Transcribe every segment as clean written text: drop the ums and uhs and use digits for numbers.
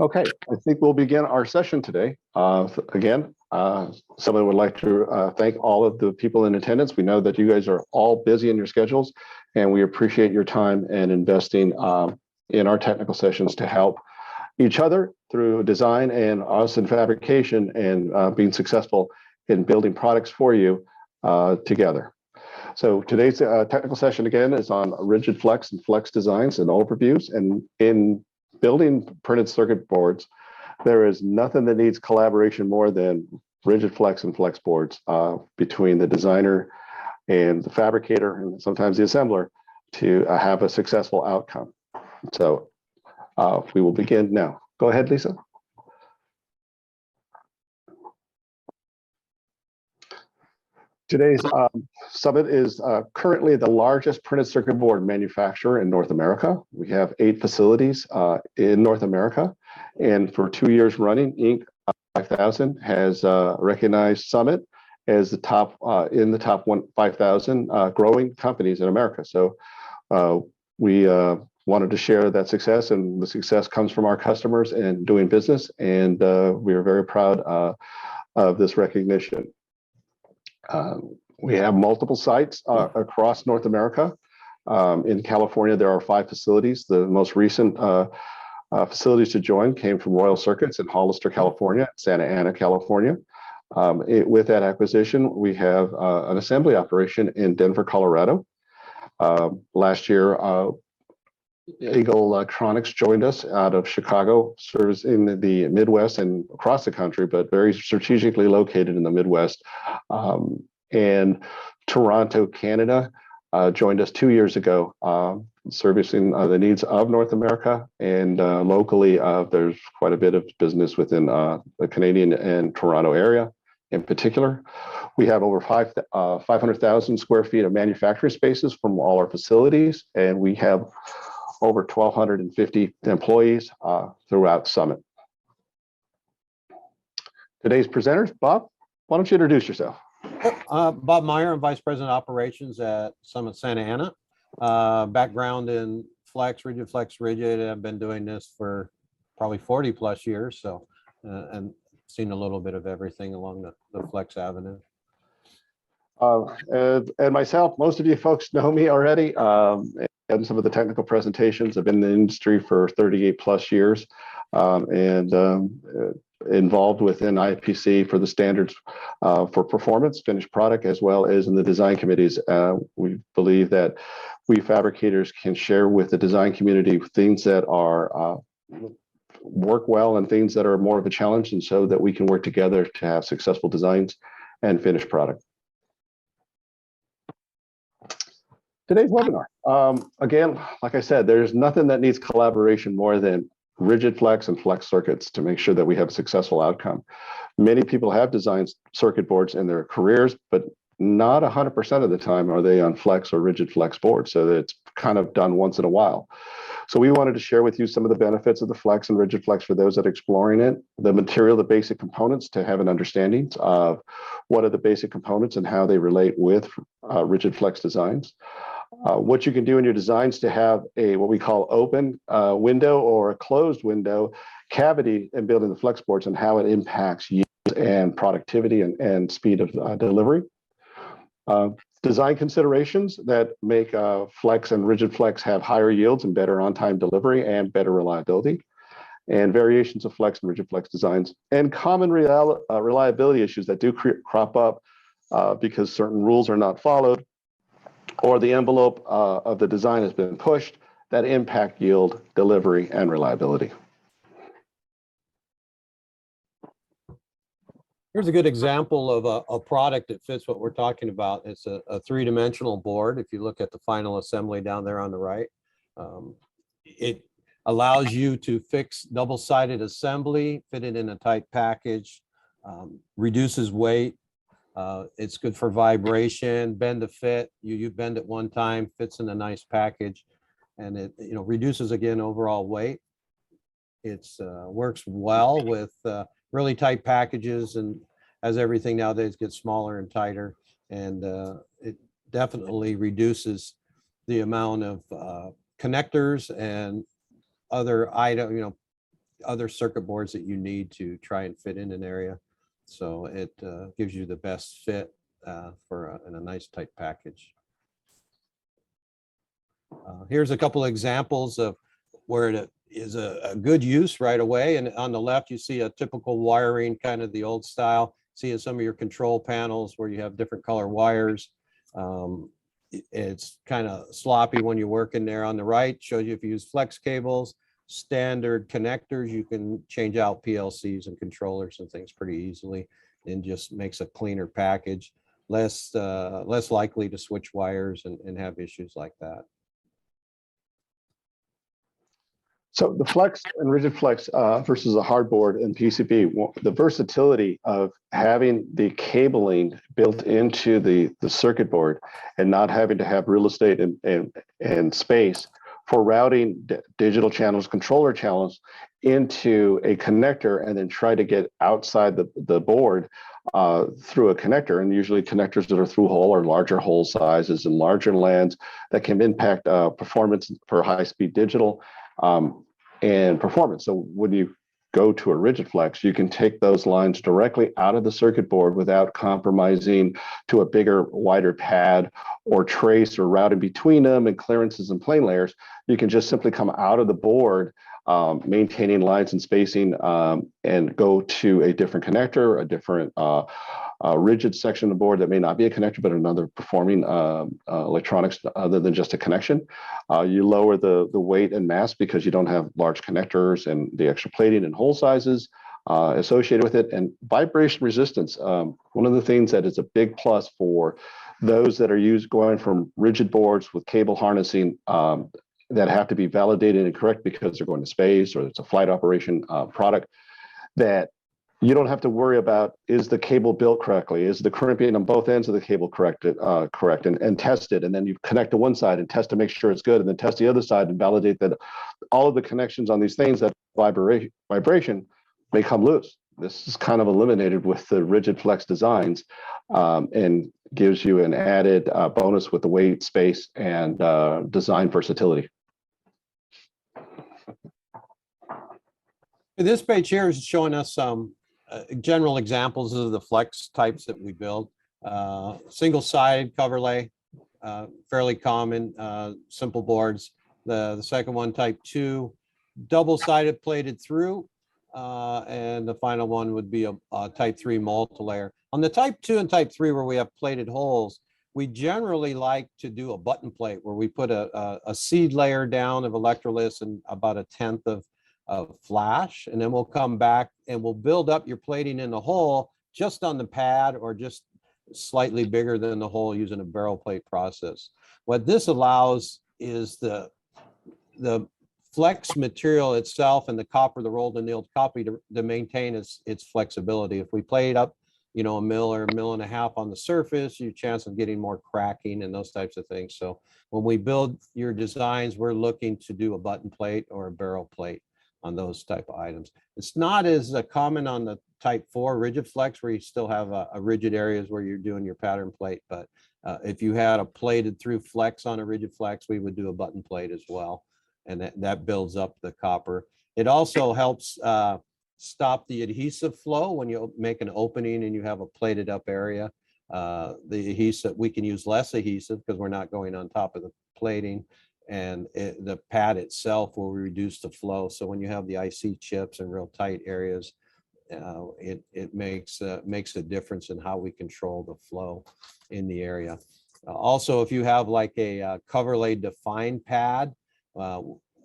Okay, I think we'll begin our session today. Again, someone would like to thank all of the people in attendance. We know that you guys are all busy in your schedules, and we appreciate your time and investing in our technical sessions to help each other through design and us in fabrication and being successful in building products for you together. So today's technical session again is on rigid flex and flex designs and overviews. And in building printed circuit boards, there is nothing that needs collaboration more than rigid flex and flex boards between the designer and the fabricator and sometimes the assembler to have a successful outcome. So we will begin now. Go ahead, Lisa. Today's Summit is currently the largest printed circuit board manufacturer in North America. We have 8 facilities in North America, and for 2 years running, Inc. 5000 has recognized Summit as the top in the top 5,000 growing companies in America. So we wanted to share that success, and the success comes from our customers and doing business, and we are very proud of this recognition. We have multiple sites across North America. In California, there are 5 facilities. The most recent facilities to join came from Royal Circuits in Hollister, California, Santa Ana, California. With that acquisition, we have an assembly operation in Denver, Colorado. Last year, Eagle Electronics joined us out of Chicago, serves in the Midwest and across the country, but very strategically located in the Midwest. And Toronto, Canada, joined us 2 years ago, servicing the needs of North America. And locally, there's quite a bit of business within the Canadian and Toronto area in particular. We have over 500,000 square feet of manufacturing spaces from all our facilities, and we have over 1,250 employees throughout Summit. Today's presenters, Bob, why don't you introduce yourself? Bob Meyer, I'm Vice President of Operations at Summit Santa Ana. Background in flex, rigid. I've been doing this for probably 40 plus years, so and seen a little bit of everything along the flex avenue. And myself, most of you folks know me already. And some of the technical presentations. I've been in the industry for 38 plus years and involved within IPC for the standards for performance, finished product, as well as in the design committees. We believe that we fabricators can share with the design community things that are work well and things that are more of a challenge, and so that we can work together to have successful designs and finished product. Today's webinar, again, like I said, there's nothing that needs collaboration more than rigid flex and flex circuits to make sure that we have a successful outcome. Many people have designed circuit boards in their careers, but not 100% of the time are they on flex or rigid flex boards. So it's kind of done once in a while. So we wanted to share with you some of the benefits of the flex and rigid flex for those that are exploring it, the material, the basic components to have an understanding of what are the basic components and how they relate with rigid flex designs. What you can do in your designs to have a what we call open window or a closed window cavity in building the flex boards, and how it impacts yield and productivity and speed of delivery. Design considerations that make flex and rigid flex have higher yields and better on-time delivery and better reliability, and variations of flex and rigid flex designs, and common reliability issues that do crop up because certain rules are not followed, or the envelope of the design has been pushed, that impact yield, delivery, and reliability. Here's a good example of a product that fits what we're talking about. It's a 3-dimensional board. If you look at the final assembly down there on the right, it allows you to fix double-sided assembly, fit it in a tight package, reduces weight. It's good for vibration, bend to fit. You bend it one time, fits in a nice package, and it reduces again overall weight. It's works well with really tight packages, and as everything nowadays gets smaller and tighter, and it definitely reduces the amount of connectors and other other circuit boards that you need to try and fit in an area. So it gives you the best fit for in a nice tight package. Here's a couple of examples of where it is a good use right away. And on the left, you see a typical wiring, kind of the old style. See in some of your control panels where you have different color wires. It's kind of sloppy when you work in there. On the right, shows you if you use flex cables, standard connectors, you can change out PLCs and controllers and things pretty easily, and just makes a cleaner package, less likely to switch wires and have issues like that. So the flex and rigid flex versus a hardboard and PCB, the versatility of having the cabling built into the circuit board and not having to have real estate and space for routing digital channels, controller channels into a connector and then try to get outside the board through a connector. And usually connectors that are through hole or larger hole sizes and larger LANs that can impact performance for high-speed digital. And performance. So when you go to a rigid flex, you can take those lines directly out of the circuit board without compromising to a bigger, wider pad or trace or routing between them and clearances and plane layers. You can just simply come out of the board, maintaining lines and spacing, and go to a different connector, a different rigid section of the board that may not be a connector, but another performing electronics other than just a connection. You lower the weight and mass because you don't have large connectors and the extra plating and hole sizes associated with it. And vibration resistance, one of the things that is a big plus for those that are going from rigid boards with cable harnessing that have to be validated and correct because they're going to space or it's a flight operation product, that you don't have to worry about, is the cable built correctly? Is the crimping on both ends of the cable correct and test it? And then you connect to one side and test to make sure it's good, and then test the other side and validate that all of the connections on these things, that vibration may come loose. This is kind of eliminated with the rigid flex designs, and gives you an added bonus with the weight, space, and design versatility. This page here is showing us some general examples of the flex types that we build. Single-sided cover lay, fairly common, simple boards. The second one, type 2, double-sided plated through, and the final one would be a type 3 multi-layer. On the type 2 and type 3 where we have plated holes, we generally like to do a button plate where we put a seed layer down of electrolysis and about 1/10 of flash, and then we'll come back and we'll build up your plating in the hole just on the pad or just slightly bigger than the hole using a barrel plate process. What this allows is the flex material itself and the copper, the rolled and nailed copper, to maintain its flexibility. If we plate up, you know, 1 mil or 1.5 mil on the surface, your chance of getting more cracking and those types of things. So when we build your designs, we're looking to do a button plate or a barrel plate on those type of items. It's not as common on the type 4 rigid flex where you still have a rigid areas where you're doing your pattern plate. But if you had a plated through flex on a rigid flex, we would do a button plate as well. And that builds up the copper. It also helps stop the adhesive flow when you make an opening and you have a plated up area. The adhesive, we can use less adhesive because we're not going on top of the plating, and the pad itself will reduce the flow. So when you have the IC chips in real tight areas, it makes a difference in how we control the flow in the area. Also, if you have like a cover lay defined pad,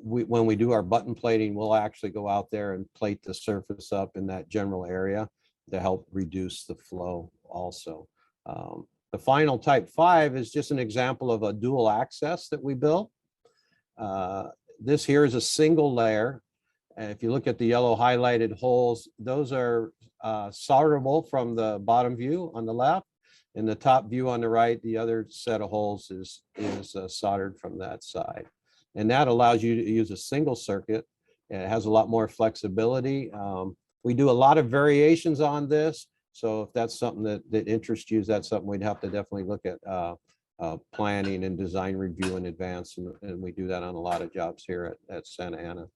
when we do our button plating, we'll actually go out there and plate the surface up in that general area to help reduce the flow also. The final type 5 is just an example of a dual access that we built. This here is a single layer. And if you look at the yellow highlighted holes, those are solderable from the bottom view on the left, and the top view on the right, the other set of holes is soldered from that side. And that allows you to use a single circuit. And it has a lot more flexibility. We do a lot of variations on this. So if that's something that interests you, that's something we'd have to definitely look at planning and design review in advance. And we do that on a lot of jobs here at Santa Ana.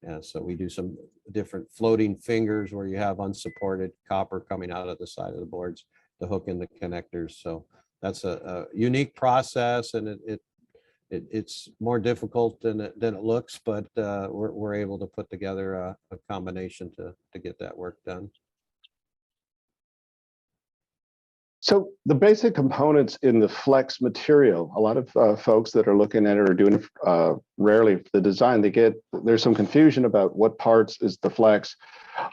And so we do some different floating fingers where you have unsupported copper coming out of the side of the boards to hook in the connectors. So that's a unique process, and it's more difficult than it looks, but we're able to put together a combination to get that work done. So the basic components in the flex material, a lot of folks that are looking at it are doing rarely the design. There's some confusion about what parts is the flex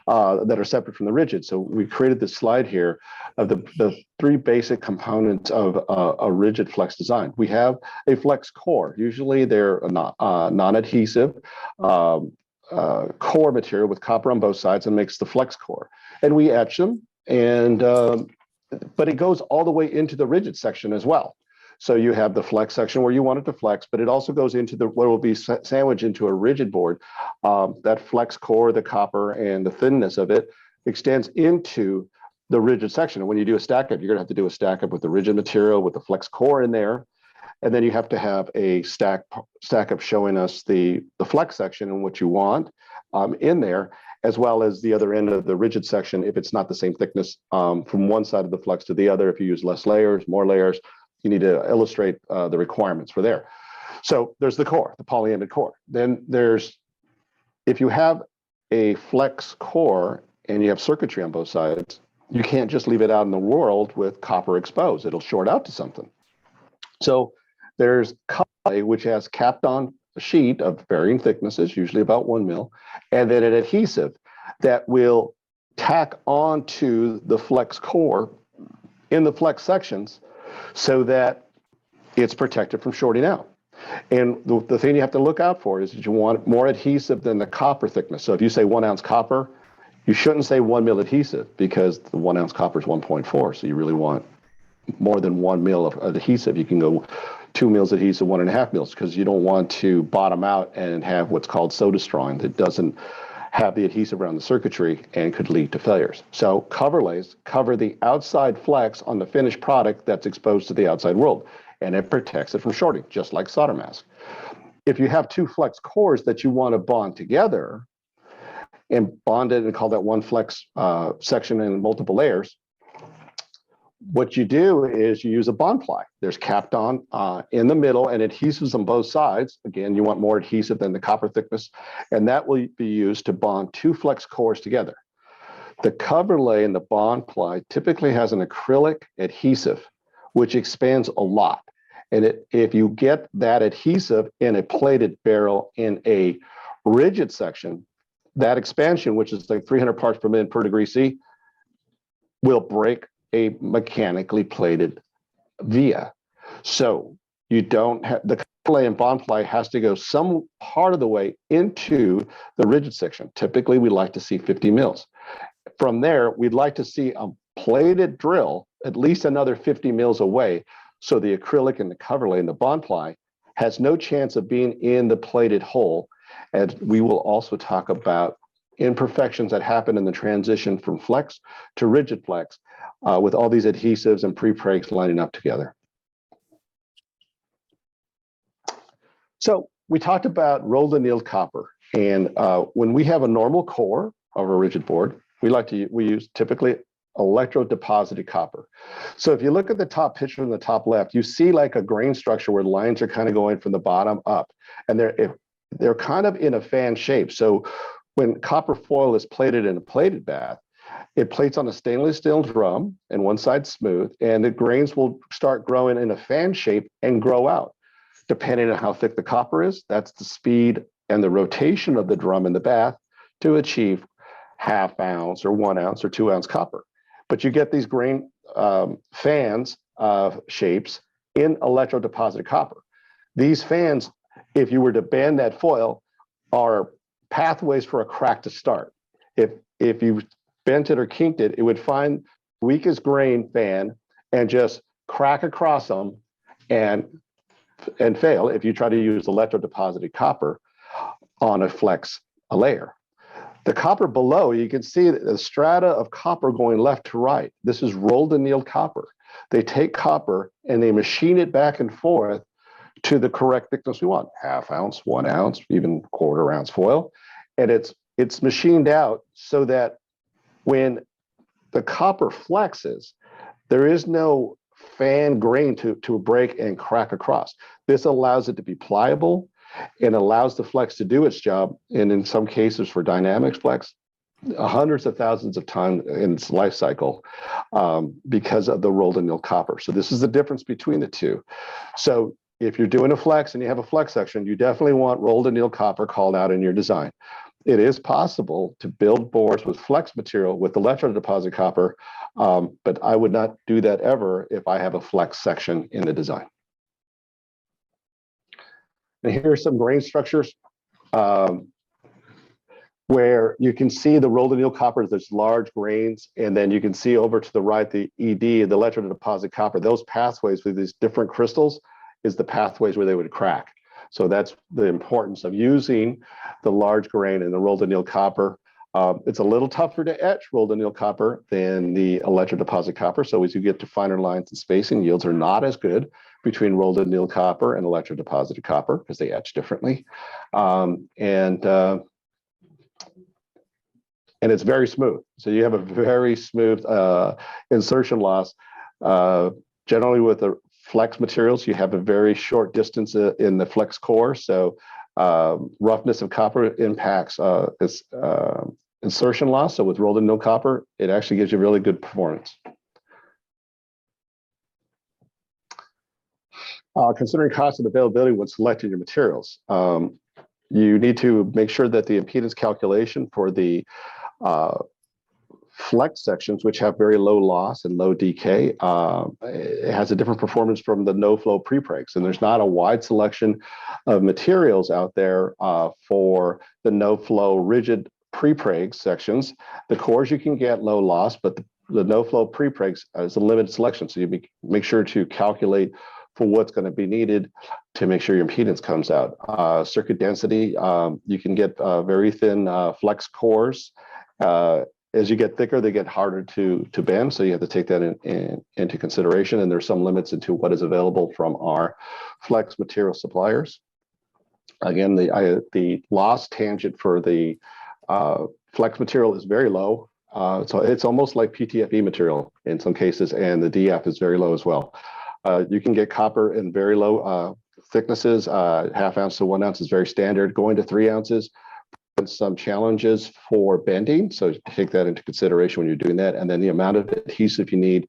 that are separate from the rigid. So we created this slide here of the three basic components of a rigid flex design. We have a flex core. Usually they're non-adhesive core material with copper on both sides and makes the flex core. And we etch them, and but it goes all the way into the rigid section as well. So you have the flex section where you want it to flex, but it also goes into what will be sandwiched into a rigid board. That flex core, the copper, and the thinness of it extends into the rigid section. And when you do a stack up, you're going to have to do a stack up with the rigid material with the flex core in there. And then you have to have a stack up showing us the flex section and what you want in there, as well as the other end of the rigid section if it's not the same thickness from one side of the flex to the other. If you use less layers, more layers, you need to illustrate the requirements for there. So there's the core, the polyamide core. Then if you have a flex core and you have circuitry on both sides, you can't just leave it out in the world with copper exposed. It'll short out to something. So there's copper, which has capped on a sheet of varying thicknesses, usually about 1 mil, and then an adhesive that will tack onto the flex core in the flex sections so that it's protected from shorting out. And the thing you have to look out for is that you want more adhesive than the copper thickness. So if you say 1 ounce copper, you shouldn't say 1 mil adhesive, because the 1 ounce copper is 1.4. So you really want more than 1 mil of adhesive. You can go 2 mils adhesive, 1.5 mils, because you don't want to bottom out and have what's called soda strawing that doesn't have the adhesive around the circuitry and could lead to failures. So coverlays cover the outside flex on the finished product that's exposed to the outside world, and it protects it from shorting, just like solder mask. If you have two flex cores that you want to bond together and bond it and call that one flex section in multiple layers, what you do is you use a bond ply. There's capped on in the middle and adhesives on both sides. Again, you want more adhesive than the copper thickness, and that will be used to bond two flex cores together. The cover lay in the bond ply typically has an acrylic adhesive, which expands a lot. And if you get that adhesive in a plated barrel in a rigid section, that expansion, which is like 300 parts per million per degree C, will break a mechanically plated via. So you don't have the lay and bond ply has to go some part of the way into the rigid section. Typically, we like to see 50 mils. From there, we'd like to see a plated drill at least another 50 mils away, so the acrylic and the cover lay and the bond ply has no chance of being in the plated hole. And we will also talk about imperfections that happen in the transition from flex to rigid flex with all these adhesives and pre-pregs lining up together. So we talked about rolled annealed copper, and when we have a normal core of a rigid board, we use typically electro-deposited copper. So if you look at the top picture in the top left, you see like a grain structure where lines are kind of going from the bottom up, and they're kind of in a fan shape. So when copper foil is plated in a plated bath, it plates on a stainless steel drum and one side smooth, and the grains will start growing in a fan shape and grow out. Depending on how thick the copper is, that's the speed and the rotation of the drum in the bath to achieve ½ ounce or 1 ounce or 2 ounce copper. But you get these grain fans shapes in electro-deposited copper. These fans, if you were to bend that foil, are pathways for a crack to start. If you bent it or kinked it, it would find weakest grain fan and just crack across them and fail if you try to use electro-deposited copper on a layer. The copper below, you can see the strata of copper going left to right. This is rolled annealed copper. They take copper and they machine it back and forth to the correct thickness we want, ½ ounce, 1 ounce, even 1/4 ounce foil. and it's machined out so that when the copper flexes, there is no fan grain to break and crack across. This allows it to be pliable and allows the flex to do its job. And in some cases for dynamic flex, hundreds of thousands of times in its life cycle because of the rolled anneal copper. So this is the difference between the two. So if you're doing a flex and you have a flex section, you definitely want rolled anneal copper called out in your design. It is possible to build boards with flex material with electrodeposit copper, but I would not do that ever if I have a flex section in the design. And here are some grain structures where you can see the rolled anneal copper, there's large grains, and then you can see over to the right, the ED, the electrodeposit copper. Those pathways with these different crystals is the pathways where they would crack. So that's the importance of using the large grain and the rolled anneal copper. It's a little tougher to etch rolled anneal copper than the electrodeposit copper. So as you get to finer lines and spacing, yields are not as good between rolled anneal copper and electrodeposited copper because they etch differently. And it's very smooth. So you have a very smooth insertion loss. Generally with the flex materials, you have a very short distance in the flex core. So roughness of copper impacts this insertion loss. So with rolled anneal copper, it actually gives you really good performance. Considering cost and availability when selecting your materials, you need to make sure that the impedance calculation for the flex sections, which have very low loss and low decay, it has a different performance from the no-flow prepregs. And there's not a wide selection of materials out there for the no-flow rigid prepreg sections. The cores you can get low loss, but the no-flow prepregs is a limited selection. So you make sure to calculate for what's going to be needed to make sure your impedance comes out. Circuit density, you can get very thin flex cores. As you get thicker, they get harder to bend. So you have to take that into consideration. And there's some limits into what is available from our flex material suppliers. Again, the loss tangent for the flex material is very low. So it's almost like PTFE material in some cases, and the DF is very low as well. You can get copper in very low thicknesses. Half ounce to 1 ounce is very standard. Going to 3 ounces, some challenges for bending. So take that into consideration when you're doing that. And then the amount of adhesive you need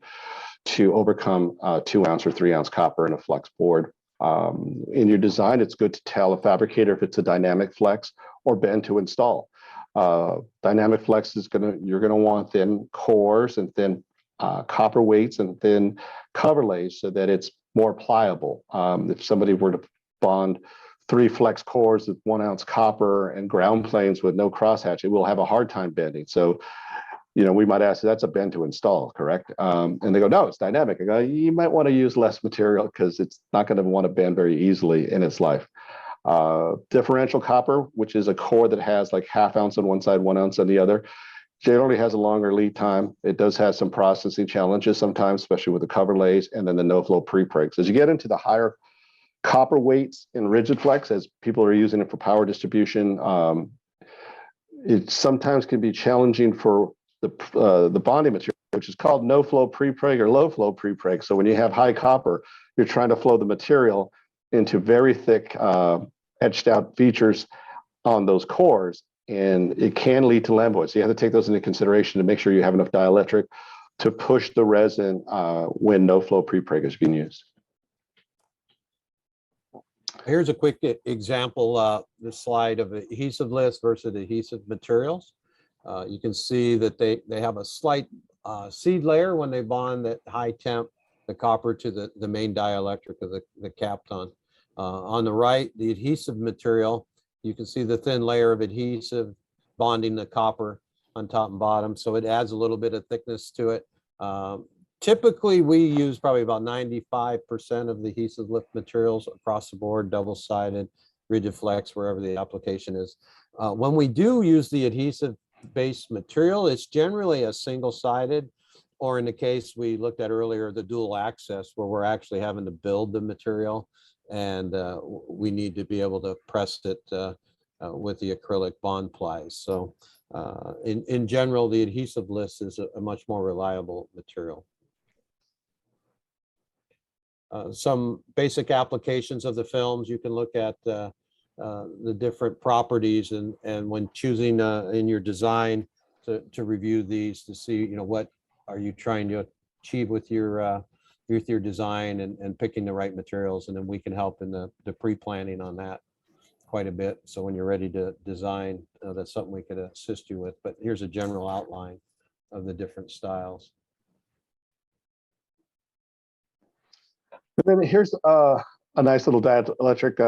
to overcome 2 ounce or 3 ounce copper in a flex board. In your design, it's good to tell a fabricator if it's a dynamic flex or bend to install. Dynamic flex is you're gonna want thin cores and thin copper weights and thin cover lays so that it's more pliable. If somebody were to bond 3 flex cores with 1 ounce copper and ground planes with no crosshatch, it will have a hard time bending. So, we might ask, that's a bend to install, correct? And they go, no, it's dynamic. I go, you might want to use less material because it's not going to want to bend very easily in its life. Differential copper, which is a core that has like half ounce on one side, 1 ounce on the other, generally has a longer lead time. It does have some processing challenges sometimes, especially with the cover lays and then the no-flow prepregs. As you get into the higher copper weights in rigid flex, as people are using it for power distribution, it sometimes can be challenging for the bonding material, which is called no-flow prepreg or low-flow prepreg. So when you have high copper, you're trying to flow the material into very thick etched out features on those cores, and it can lead to lamboids. So you have to take those into consideration to make sure you have enough dielectric to push the resin when no-flow prepreg is being used. Here's a quick example, the slide of adhesive list versus adhesive materials. You can see that they have a slight seed layer when they bond at high temp, the copper to the main dielectric of the Kapton. On the right, the adhesive material, you can see the thin layer of adhesive bonding the copper on top and bottom. So it adds a little bit of thickness to it. Typically, we use probably about 95% of the adhesive lift materials across the board, double-sided, rigid flex, wherever the application is. When we do use the adhesive-based material, it's generally a single-sided, or in the case we looked at earlier, the dual access, where we're actually having to build the material, and we need to be able to press it with the acrylic bond plies. So in general, the adhesive list is a much more reliable material. Some basic applications of the films, you can look at the different properties, and when choosing in your design to review these to see, what are you trying to achieve with your design, and picking the right materials. And then we can help in the pre-planning on that quite a bit. So when you're ready to design, that's something we could assist you with. But here's a general outline of the different styles. And then here's a nice little dielectric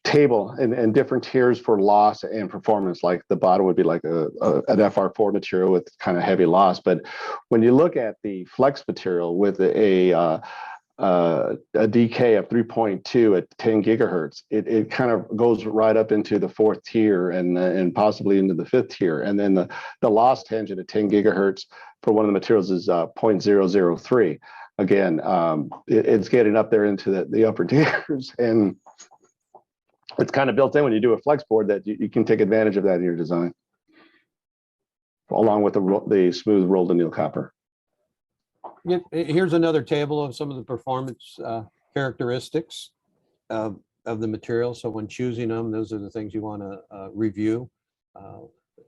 table and different tiers for loss and performance. Like the bottom would be like an FR4 material with kind of heavy loss. But when you look at the flex material with a decay of 3.2 at 10 gigahertz, it kind of goes right up into the fourth tier and possibly into the fifth tier. And then the loss tangent at 10 gigahertz for one of the materials is 0.003. Again, it's getting up there into the upper tiers, and it's kind of built in when you do a flex board that you can take advantage of that in your design, along with the smooth rolled anneal copper. Here's another table of some of the performance characteristics of the material. So when choosing them, those are the things you want to review.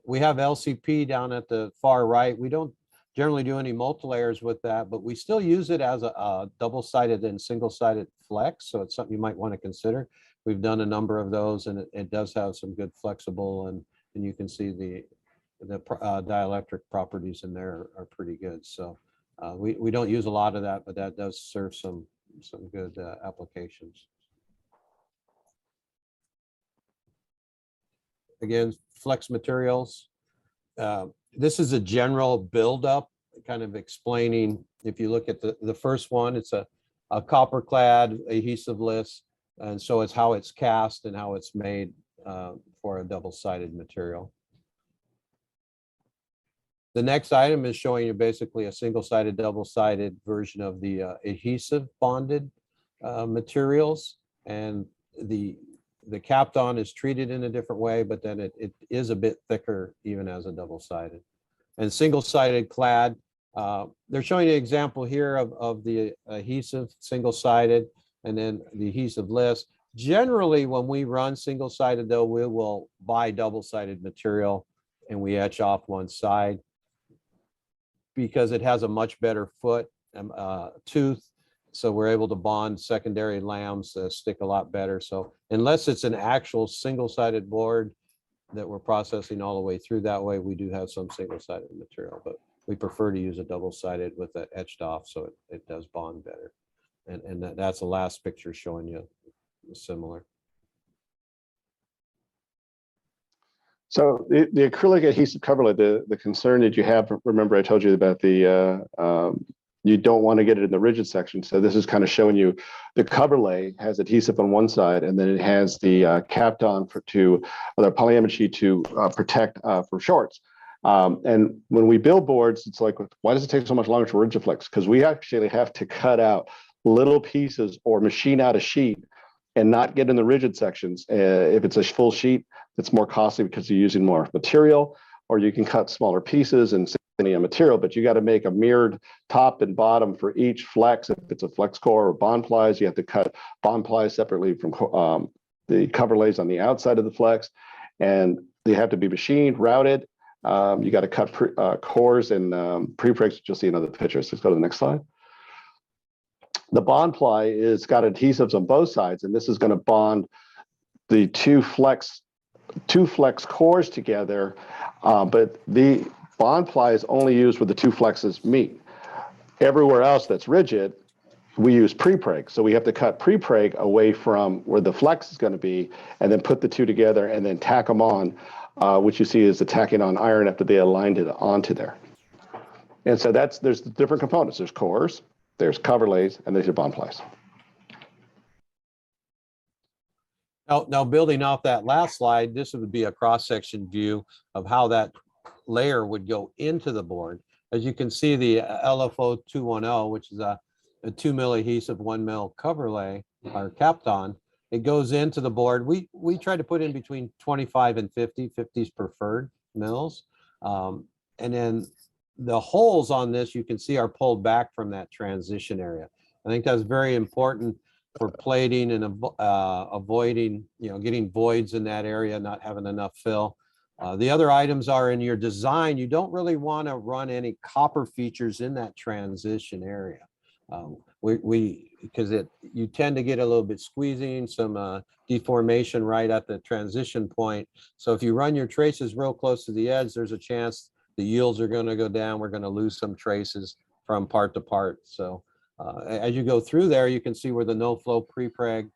We have LCP down at the far right. We don't generally do any multi-layers with that, but we still use it as a double-sided and single-sided flex. So it's something you might want to consider. We've done a number of those, and it does have some good flexible, and you can see the dielectric properties in there are pretty good. So we don't use a lot of that, but that does serve some good applications. Again, flex materials. This is a general buildup, kind of explaining. If you look at the first one, it's a copper clad adhesiveless, and so it's how it's cast and how it's made for a double-sided material. The next item is showing you basically a single-sided, double-sided version of the adhesive bonded materials, and the Kapton is treated in a different way, but then it is a bit thicker even as a double-sided. And single-sided clad, they're showing an example here of the adhesive single-sided and then the adhesive list. Generally, when we run single-sided, though, we will buy double-sided material and we etch off one side because it has a much better foot tooth. So we're able to bond secondary lambs stick a lot better. So unless it's an actual single-sided board that we're processing all the way through that way, we do have some single-sided material, but we prefer to use a double-sided with it etched off so it does bond better. And that's the last picture showing you similar. So the acrylic adhesive coverlet, the concern that you have, remember I told you about you don't want to get it in the rigid section. So this is kind of showing you the cover lay has adhesive on one side, and then it has the Kapton the polyamide sheet to protect for shorts. And when we build boards, it's like, why does it take so much longer for rigid flex? Because we actually have to cut out little pieces or machine out a sheet and not get in the rigid sections. If it's a full sheet, it's more costly because you're using more material, or you can cut smaller pieces and a material, but you got to make a mirrored top and bottom for each flex. If it's a flex core or bond plies, you have to cut bond plies separately from the cover lays on the outside of the flex, and they have to be machined, routed. You got to cut cores and pre-pregs, which you'll see in other pictures. Let's go to the next slide. The bond ply is got adhesives on both sides, and this is going to bond the two flex cores together, but the bond ply is only used where the two flexes meet. Everywhere else that's rigid, we use pre-preg. So we have to cut pre-preg away from where the flex is going to be, and then put the two together and then tack them on, which you see is the tacking on iron after they aligned it onto there. And so there's the different components. There's cores, there's cover lays, and there's your bond plies. Now building off that last slide, this would be a cross-section view of how that layer would go into the board. As you can see, the LFO 210, which is a 2 mil adhesive 1 mil cover lay or Kapton, It goes into the board. We try to put in between 25 and 50. 50 is preferred mils. And then the holes on this, you can see, are pulled back from that transition area. I think that's very important for plating and avoiding, getting voids in that area, not having enough fill. The other items are in your design. You don't really want to run any copper features in that transition area. Because you tend to get a little bit squeezing, some deformation right at the transition point. So if you run your traces real close to the edge, there's a chance the yields are going to go down. We're going to lose some traces from part to part. So as you go through there, you can see where the no-flow pre-preg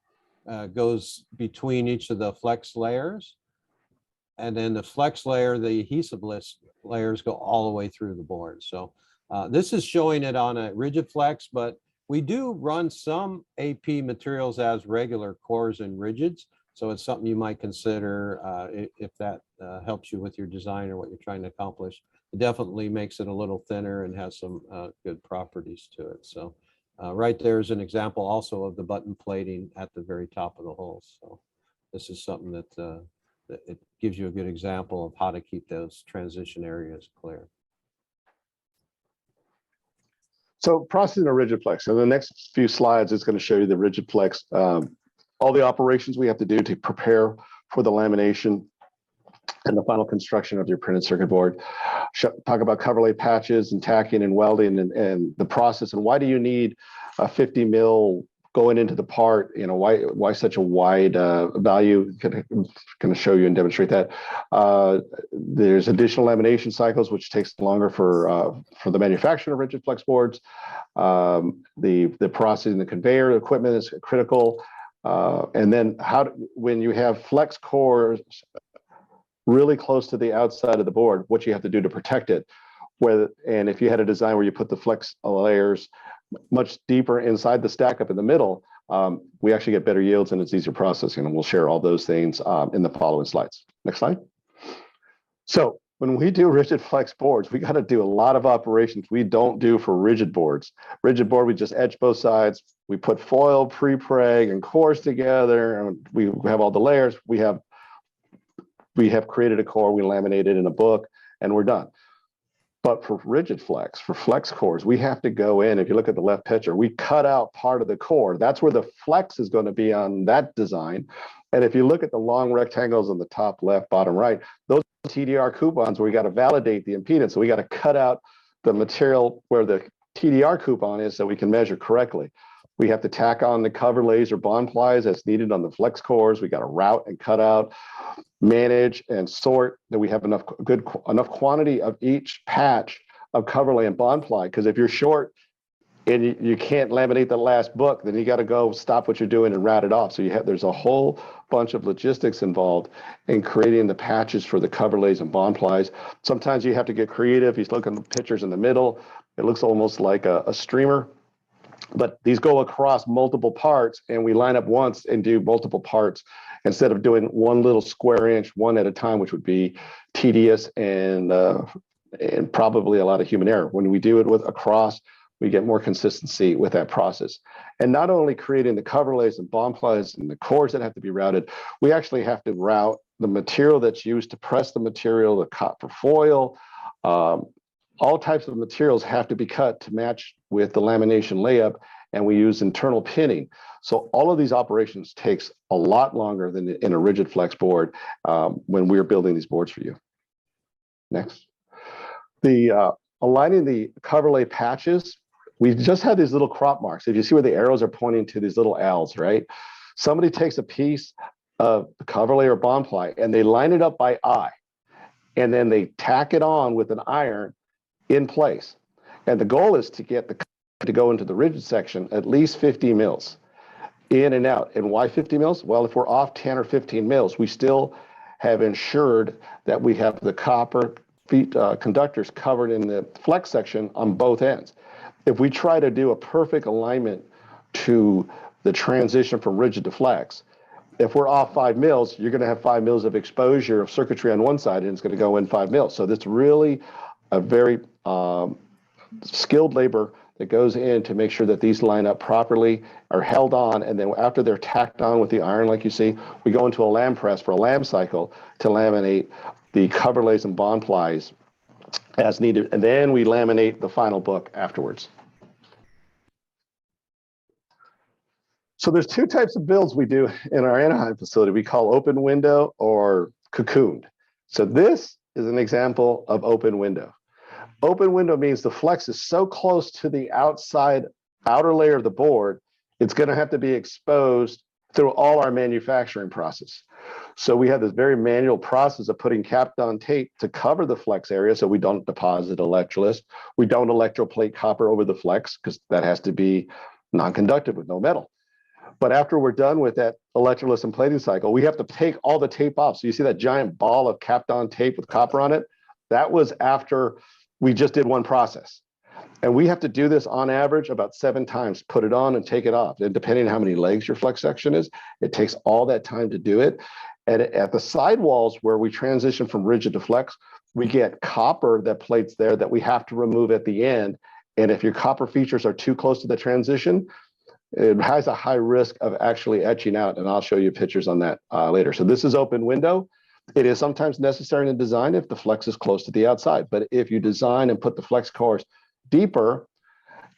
goes between each of the flex layers. And then the flex layer, the adhesive layers go all the way through the board. So this is showing it on a rigid flex, but we do run some AP materials as regular cores and rigids. So it's something you might consider if that helps you with your design or what you're trying to accomplish. It definitely makes it a little thinner and has some good properties to it. So right there is an example also of the button plating at the very top of the hole. So this is something that it gives you a good example of how to keep those transition areas clear. So processing a rigid flex. So the next few slides is going to show you the rigid flex, all the operations we have to do to prepare for the lamination and the final construction of your printed circuit board. Talk about cover lay patches and tacking and welding and the process, and why do you need a 50 mil going into the part? Why such a wide value? Going to show you and demonstrate that. There's additional lamination cycles, which takes longer for the manufacturing of rigid flex boards. The processing, the conveyor equipment is critical. And then when you have flex cores really close to the outside of the board, what you have to do to protect it. And if you had a design where you put the flex layers much deeper inside the stack up in the middle, we actually get better yields and it's easier processing. And we'll share all those things in the following slides. Next slide. So when we do rigid flex boards, we got to do a lot of operations we don't do for rigid boards. Rigid board, we just etch both sides. We put foil, pre-preg, and cores together, and we have all the layers. We have created a core, we laminate it in a book, and we're done. But for rigid flex, for flex cores, we have to go in. If you look at the left picture, we cut out part of the core. That's where the flex is going to be on that design. And if you look at the long rectangles on the top left, bottom right, those are TDR coupons where we got to validate the impedance. So we got to cut out the material where the TDR coupon is so we can measure correctly. We have to tack on the cover laser bond plies as needed on the flex cores. We got to route and cut out, manage and sort that we have enough quantity of each patch of cover lay and bond ply. Because if you're short and you can't laminate the last book, then you got to go stop what you're doing and route it off. So there's a whole bunch of logistics involved in creating the patches for the cover lays and bond plies. Sometimes you have to get creative. You look at the pictures in the middle, it looks almost like a streamer. But these go across multiple parts, and we line up once and do multiple parts instead of doing one little square inch, one at a time, which would be tedious and probably a lot of human error. When we do it with across, we get more consistency with that process. And not only creating the cover lays and bond plies and the cores that have to be routed, we actually have to route the material that's used to press the material, the copper foil. All types of materials have to be cut to match with the lamination layup, and we use internal pinning. So all of these operations takes a lot longer than in a rigid flex board when we're building these boards for you. Next. The aligning the cover lay patches, we just had these little crop marks. If you see where the arrows are pointing to these little L's, right? Somebody takes a piece of the cover lay or bond ply and they line it up by eye, and then they tack it on with an iron in place. And the goal is to get to go into the rigid section at least 50 mils in and out. And why 50 mils? Well, if we're off 10 or 15 mils, we still have ensured that we have the copper conductors covered in the flex section on both ends. If we try to do a perfect alignment to the transition from rigid to flex, if we're off 5 mils, you're going to have 5 mils of exposure of circuitry on one side, and it's going to go in 5 mils. So that's really a very skilled labor that goes in to make sure that these line up properly, are held on, and then after they're tacked on with the iron, like you see, we go into a lam press for a lam cycle to laminate the cover lays and bond plies as needed, and then we laminate the final book afterwards. So there's two types of builds we do in our Anaheim facility. We call open window or cocooned. So this is an example of open window. Open window means the flex is so close to the outside outer layer of the board, it's going to have to be exposed through all our manufacturing process. So we have this very manual process of putting Kapton tape to cover the flex area so we don't deposit electrolyst. We don't electroplate copper over the flex because that has to be non-conductive with no metal. But after we're done with that electrolysis and plating cycle, we have to take all the tape off. So you see that giant ball of Kapton tape with copper on it? That was after we just did one process. And we have to do this on average about 7 times, put it on and take it off. And depending on how many legs your flex section is, it takes all that time to do it. And at the sidewalls where we transition from rigid to flex, we get copper that plates there that we have to remove at the end. And if your copper features are too close to the transition, it has a high risk of actually etching out, and I'll show you pictures on that later. So this is open window. It is sometimes necessary in design if the flex is close to the outside, but if you design and put the flex cores deeper,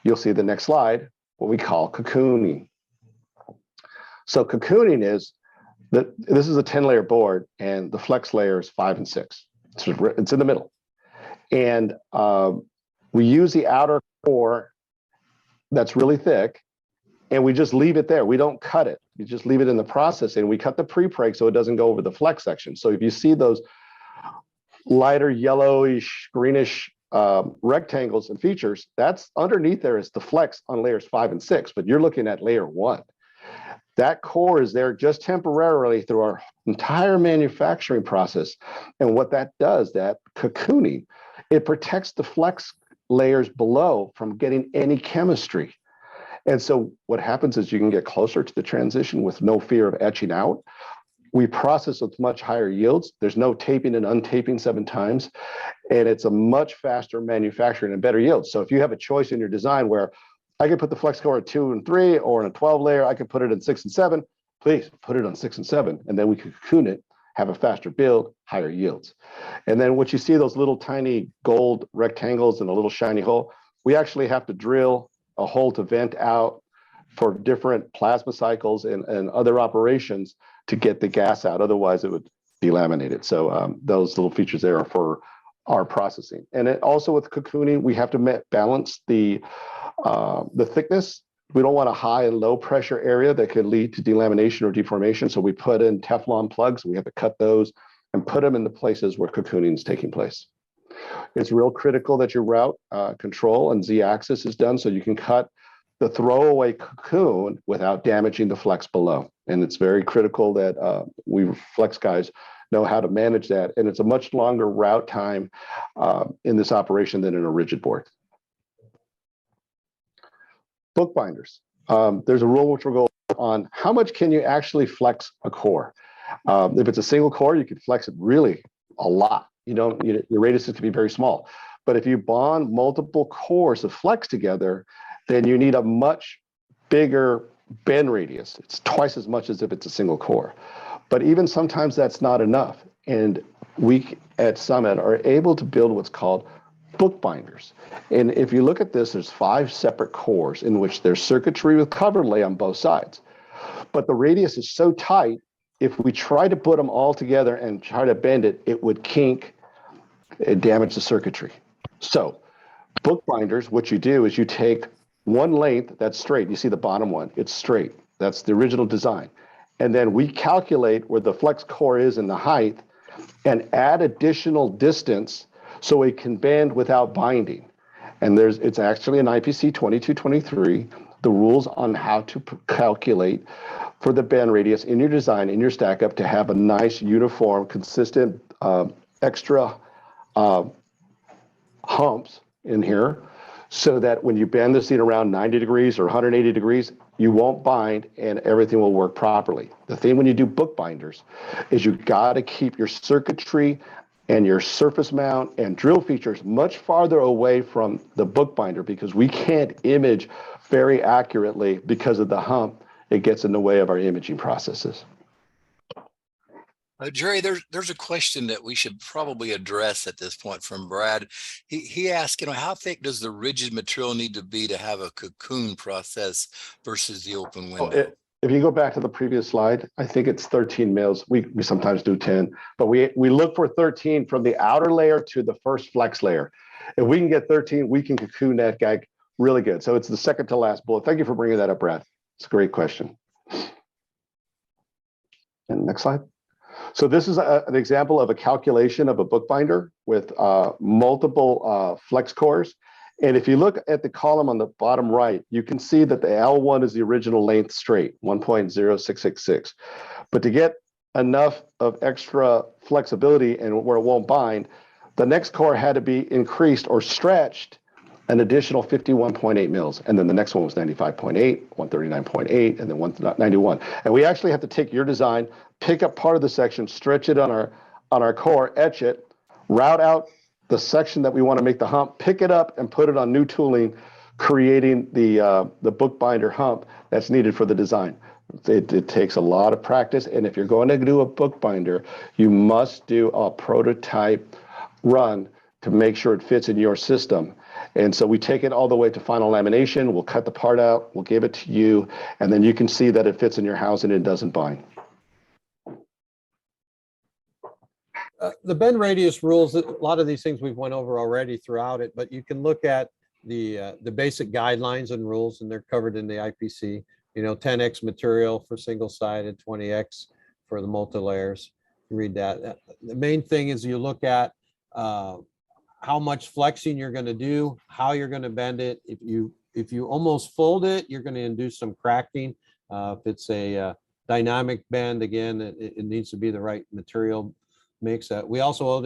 you'll see the next slide, what we call cocooning. So cocooning is that this is a 10-layer board, and the flex layer is 5 and 6. It's in the middle. And we use the outer core that's really thick, and we just leave it there. We don't cut it. You just leave it in the processing. We cut the pre-preg so it doesn't go over the flex section. So if you see those lighter yellowish, greenish rectangles and features, that's underneath there is the flex on layers 5 and 6, but you're looking at layer 1. That core is there just temporarily through our entire manufacturing process. And what that does, that cocooning, it protects the flex layers below from getting any chemistry. And so what happens is you can get closer to the transition with no fear of etching out. We process with much higher yields. There's no taping and untaping 7 times, and it's a much faster manufacturing and better yield. So if you have a choice in your design where I could put the flex core at 2 and 3 or in a 12 layer, I could put it in 6 and 7, please put it on 6 and 7, and then we could cocoon it, have a faster build, higher yields. And then what you see, those little tiny gold rectangles and a little shiny hole, we actually have to drill a hole to vent out for different plasma cycles and other operations to get the gas out. Otherwise, it would be laminated. So those little features there are for our processing. And it also with cocooning, we have to balance the thickness. We don't want a high and low pressure area that could lead to delamination or deformation. So we put in Teflon plugs. We have to cut those and put them in the places where cocooning is taking place. It's real critical that your route control and Z-axis is done so you can cut the throwaway cocoon without damaging the flex below. And it's very critical that we flex guys know how to manage that. And it's a much longer route time in this operation than in a rigid board. Book binders. There's a rule which we'll go on how much can you actually flex a core. If it's a single core, you can flex it really a lot. Your radius is to be very small. But if you bond multiple cores of flex together, then you need a much bigger bend radius. It's twice as much as if it's a single core. But even sometimes that's not enough. And we at Summit are able to build what's called book binders. And if you look at this, there's 5 separate cores in which there's circuitry with cover lay on both sides. But the radius is so tight, if we try to put them all together and try to bend it, it would kink and damage the circuitry. So book binders, what you do is you take one length that's straight. You see the bottom one, it's straight. That's the original design. And then we calculate where the flex core is in the height and add additional distance so it can bend without binding. And it's actually an IPC 2223, the rules on how to calculate for the bend radius in your design, in your stack up to have a nice, uniform, consistent, extra humps in here so that when you bend the seat around 90 degrees or 180 degrees, you won't bind and everything will work properly. The thing when you do book binders is you got to keep your circuitry and your surface mount and drill features much farther away from the bookbinder because we can't image very accurately because of the hump. It gets in the way of our imaging processes. Jerry, there's a question that we should probably address at this point from Brad. He asked, how thick does the rigid material need to be to have a cocoon process versus the open window? If you go back to the previous slide, I think it's 13 mils. We sometimes do 10, but we look for 13 from the outer layer to the first flex layer. If we can get 13, we can cocoon that guy really good. So it's the second to last bullet. Thank you for bringing that up, Brad. It's a great question. And next slide. So this is an example of a calculation of a bookbinder with multiple flex cores. And if you look at the column on the bottom right, you can see that the L1 is the original length straight, 1.0666. But to get enough of extra flexibility and where it won't bind, the next core had to be increased or stretched an additional 51.8 mils. And then the next one was 95.8, 139.8, and then 191. And we actually have to take your design, pick up part of the section, stretch it on our core, etch it, route out the section that we want to make the hump, pick it up and put it on new tooling, creating the bookbinder hump that's needed for the design. It takes a lot of practice. And if you're going to do a bookbinder, you must do a prototype run to make sure it fits in your system. And so we take it all the way to final lamination. We'll cut the part out. We'll give it to you. And then you can see that it fits in your house and it doesn't bind. The bend radius rules, a lot of these things we've went over already throughout it, but you can look at the basic guidelines and rules, and they're covered in the IPC. 10x material for single-sided, 20x for the multi-layers. Read that. The main thing is you look at how much flexing you're going to do, how you're going to bend it. If you almost fold it, you're going to induce some cracking. If it's a dynamic bend, again, it needs to be the right material mix. We also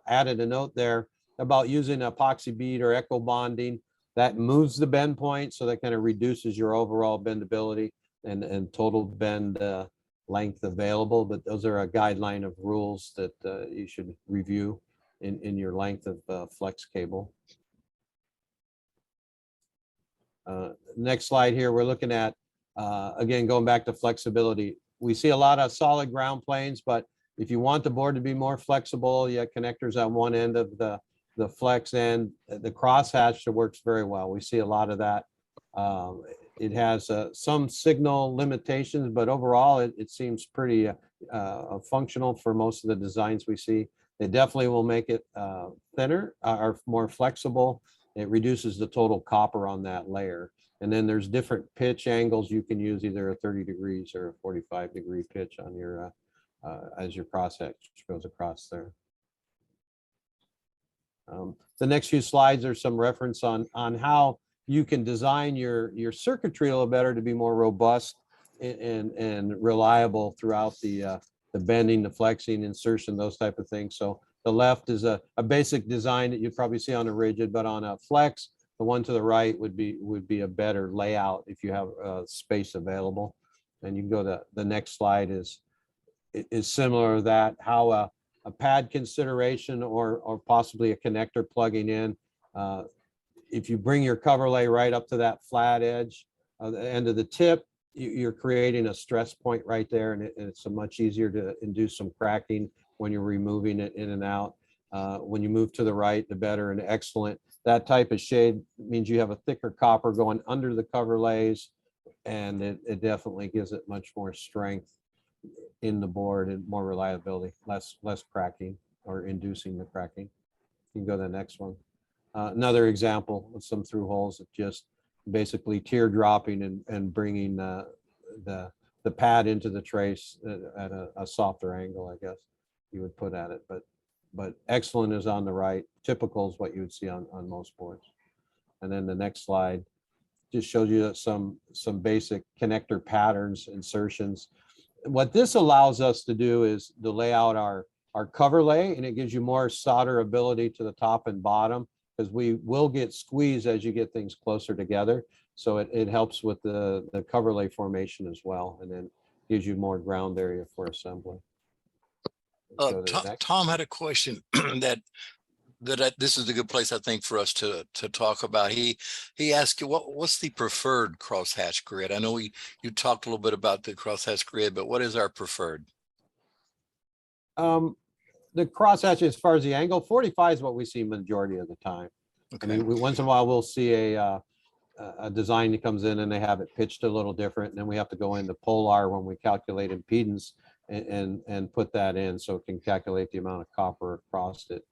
added a note there about using epoxy bead or echo bonding. That moves the bend point, so that kind of reduces your overall bendability and total bend length available. But those are a guideline of rules that you should review in your length of flex cable. Next slide here, we're looking at, again, going back to flexibility. We see a lot of solid ground planes, but if you want the board to be more flexible, you have connectors on one end of the flex end. The crosshatch works very well. We see a lot of that. It has some signal limitations, but overall it seems pretty functional for most of the designs we see. It definitely will make it thinner or more flexible. It reduces the total copper on that layer. And then there's different pitch angles. You can use either a 30 degrees or a 45-degree pitch on your as your crosshatch goes across there. The next few slides are some reference on how you can design your circuitry a little better to be more robust and reliable throughout the bending, the flexing, insertion, those type of things. So the left is a basic design that you'd probably see on a rigid, but on a flex, the one to the right would be a better layout if you have space available. And you can go to the next slide is similar to that, how a pad consideration or possibly a connector plugging in. If you bring your cover lay right up to that flat edge of the end of the tip, you're creating a stress point right there, and it's much easier to induce some cracking when you're removing it in and out. When you move to the right, the better and excellent. That type of shade means you have a thicker copper going under the cover lays, and it definitely gives it much more strength in the board and more reliability, less cracking or inducing the cracking. You can go to the next one. Another example of some through holes of just basically teardropping and bringing the pad into the trace at a softer angle, I guess you would put at it. But excellent is on the right. Typical is what you would see on most boards. And then the next slide just shows you some basic connector patterns, insertions. What this allows us to do is to lay out our cover lay, and it gives you more solder ability to the top and bottom, because we will get squeezed as you get things closer together. So it helps with the cover lay formation as well, and then gives you more ground area for assembly. Go to the next. Tom had a question this is a good place, I think, for us to talk about. He asked you what's the preferred crosshatch grid? I know you talked a little bit about the crosshatch grid, but what is our preferred? The crosshatch, as far as the angle, 45 is what we see majority of the time. Okay. I mean, once in a while we'll see a design that comes in and they have it pitched a little different, and then we have to go into Polar when we calculate impedance and put that in so it can calculate the amount of copper across it.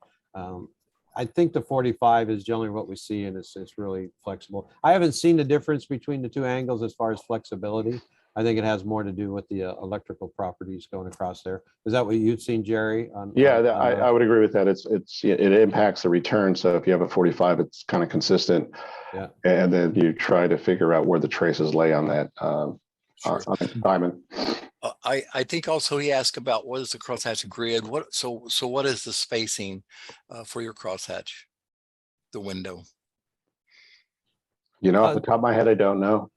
I think the 45 is generally what we see, and it's really flexible. I haven't seen the difference between the two angles as far as flexibility. I think it has more to do with the electrical properties going across there. Is that what you've seen, Jerry? Yeah, I would agree with that. It impacts the return. So if you have a 45, it's kind of consistent. Yeah. And then you try to figure out where the traces lay on that Sure. on a diamond. I think also he asked about what is the crosshatch grid? So what is the spacing for your crosshatch, the window? Off the top of my head, I don't know.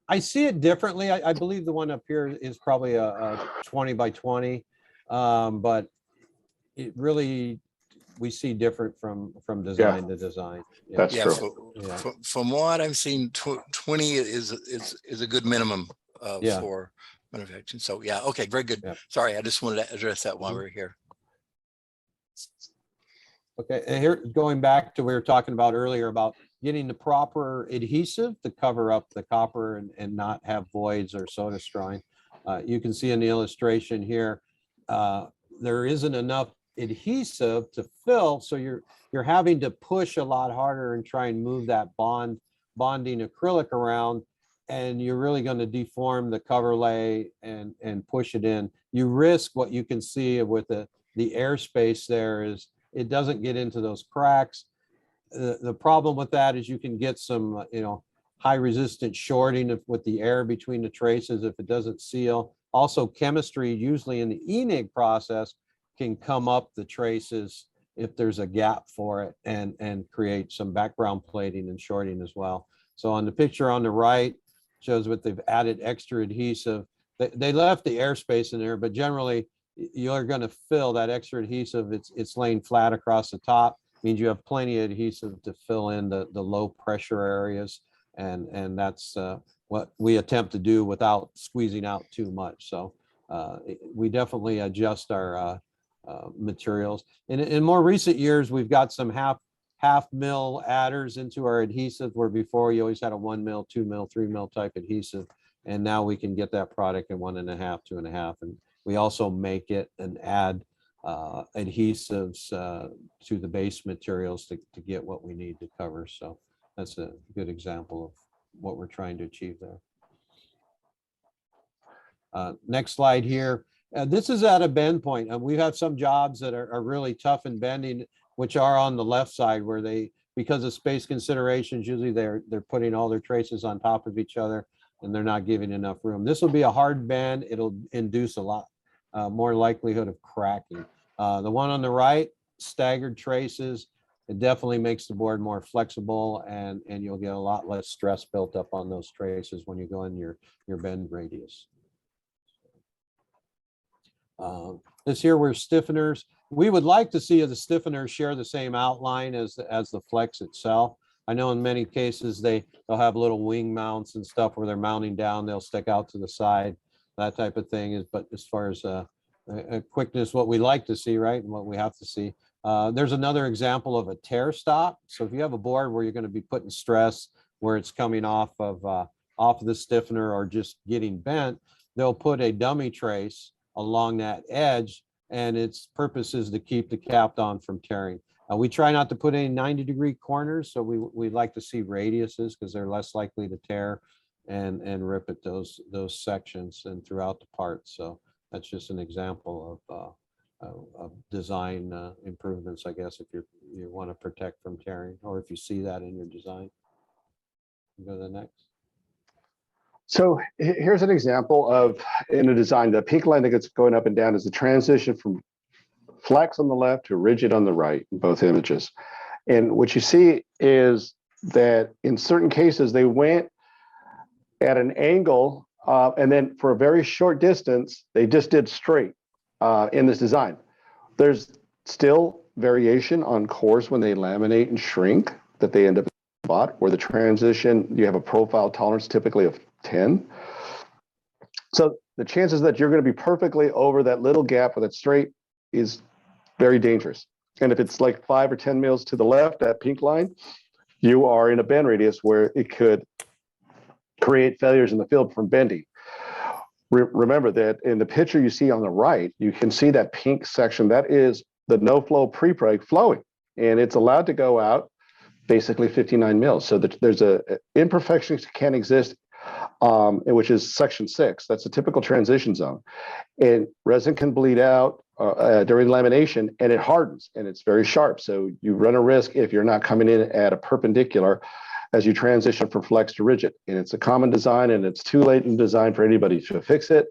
I see it differently. I believe the one up here is probably a 20 by 20, but it really, we see different from design to design. That's true. From what I've seen, 20 is a good minimum for manufacturing. So yeah, okay, very good. Yeah. Sorry, I just wanted to address that while we were here. Okay, and here, going back to what we were talking about earlier about getting the proper adhesive to cover up the copper and not have voids or soda strawing. You can see in the illustration here, there isn't enough adhesive to fill, so you're having to push a lot harder and try and move that bonding acrylic around, and you're really going to deform the cover lay and push it in. You risk what you can see with the airspace there is it doesn't get into those cracks. The problem with that is you can get some, high resistance shorting with the air between the traces if it doesn't seal. Also, chemistry, usually in the ENIG process, can come up the traces if there's a gap for it and create some background plating and shorting as well. So on the picture on the right shows what they've added extra adhesive. They left the airspace in there, but generally you're going to fill that extra adhesive. It's laying flat across the top, means you have plenty of adhesive to fill in the low pressure areas. And that's what we attempt to do without squeezing out too much. So we definitely adjust our materials. In more recent years, we've got some half mil adders into our adhesive, where before you always had a 1 mil, 2 mil, 3 mil type adhesive. And now we can get that product in 1.5, 2.5. And we also make it and add adhesives to the base materials to get what we need to cover. So that's a good example of what we're trying to achieve there. Next slide here. This is at a bend point. And we have some jobs that are really tough in bending, which are on the left side, where because of space considerations, usually they're putting all their traces on top of each other and they're not giving enough room. This will be a hard bend. It'll induce a lot more likelihood of cracking. The one on the right, staggered traces, it definitely makes the board more flexible, and you'll get a lot less stress built up on those traces when you go in your bend radius. This here, we're stiffeners. We would like to see the stiffeners share the same outline as the flex itself. I know in many cases they'll have little wing mounts and stuff where they're mounting down, they'll stick out to the side, that type of thing. But as far as quickness, what we like to see, right, and what we have to see. There's another example of a tear stop. So if you have a board where you're going to be putting stress where it's coming off of the stiffener or just getting bent, they'll put a dummy trace along that edge, and its purpose is to keep the Kapton from tearing. We try not to put any 90-degree corners, so we like to see radiuses because they're less likely to tear and rip at those sections and throughout the parts. So that's just an example of design improvements, I guess, if you want to protect from tearing, or if you see that in your design. Go to the next. So here's an example of, in a design, the peak line that gets going up and down is the transition from flex on the left to rigid on the right in both images. And what you see is that in certain cases, they went at an angle, and then for a very short distance, they just did straight. in this design. There's still variation on cores when they laminate and shrink that they end up in the spot, where the transition, you have a profile tolerance typically of 10. So the chances that you're going to be perfectly over that little gap with it straight is very dangerous. And if it's like 5 or 10 mils to the left, that pink line, you are in a bend radius where it could create failures in the field from bending. Remember that in the picture you see on the right, you can see that pink section. That is the no-flow pre-preg flowing, and it's allowed to go out basically 59 mils. So there's a imperfections can exist, which is section 6. That's a typical transition zone. And resin can bleed out during lamination, and it hardens, and it's very sharp. So you run a risk if you're not coming in at a perpendicular as you transition from flex to rigid. And it's a common design, and it's too late in design for anybody to fix it,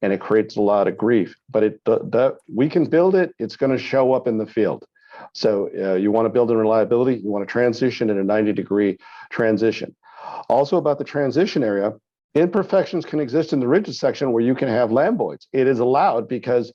and it creates a lot of grief. But we can build it. It's going to show up in the field. So you want to build in reliability. You want to transition in a 90-degree transition. Also about the transition area, imperfections can exist in the rigid section where you can have lamboids. It is allowed because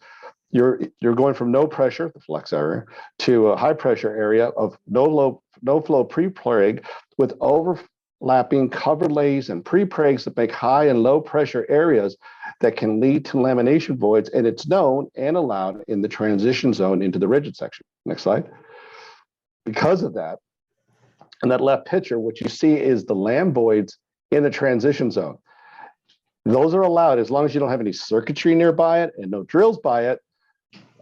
you're going from no pressure, the flex area, to a high pressure area of no flow pre-preg with overlapping cover lays and pre-pregs that make high and low pressure areas that can lead to lamination voids, and it's known and allowed in the transition zone into the rigid section. Next slide. Because of that, in that left picture, what you see is the lamboids in the transition zone. Those are allowed as long as you don't have any circuitry nearby it and no drills by it,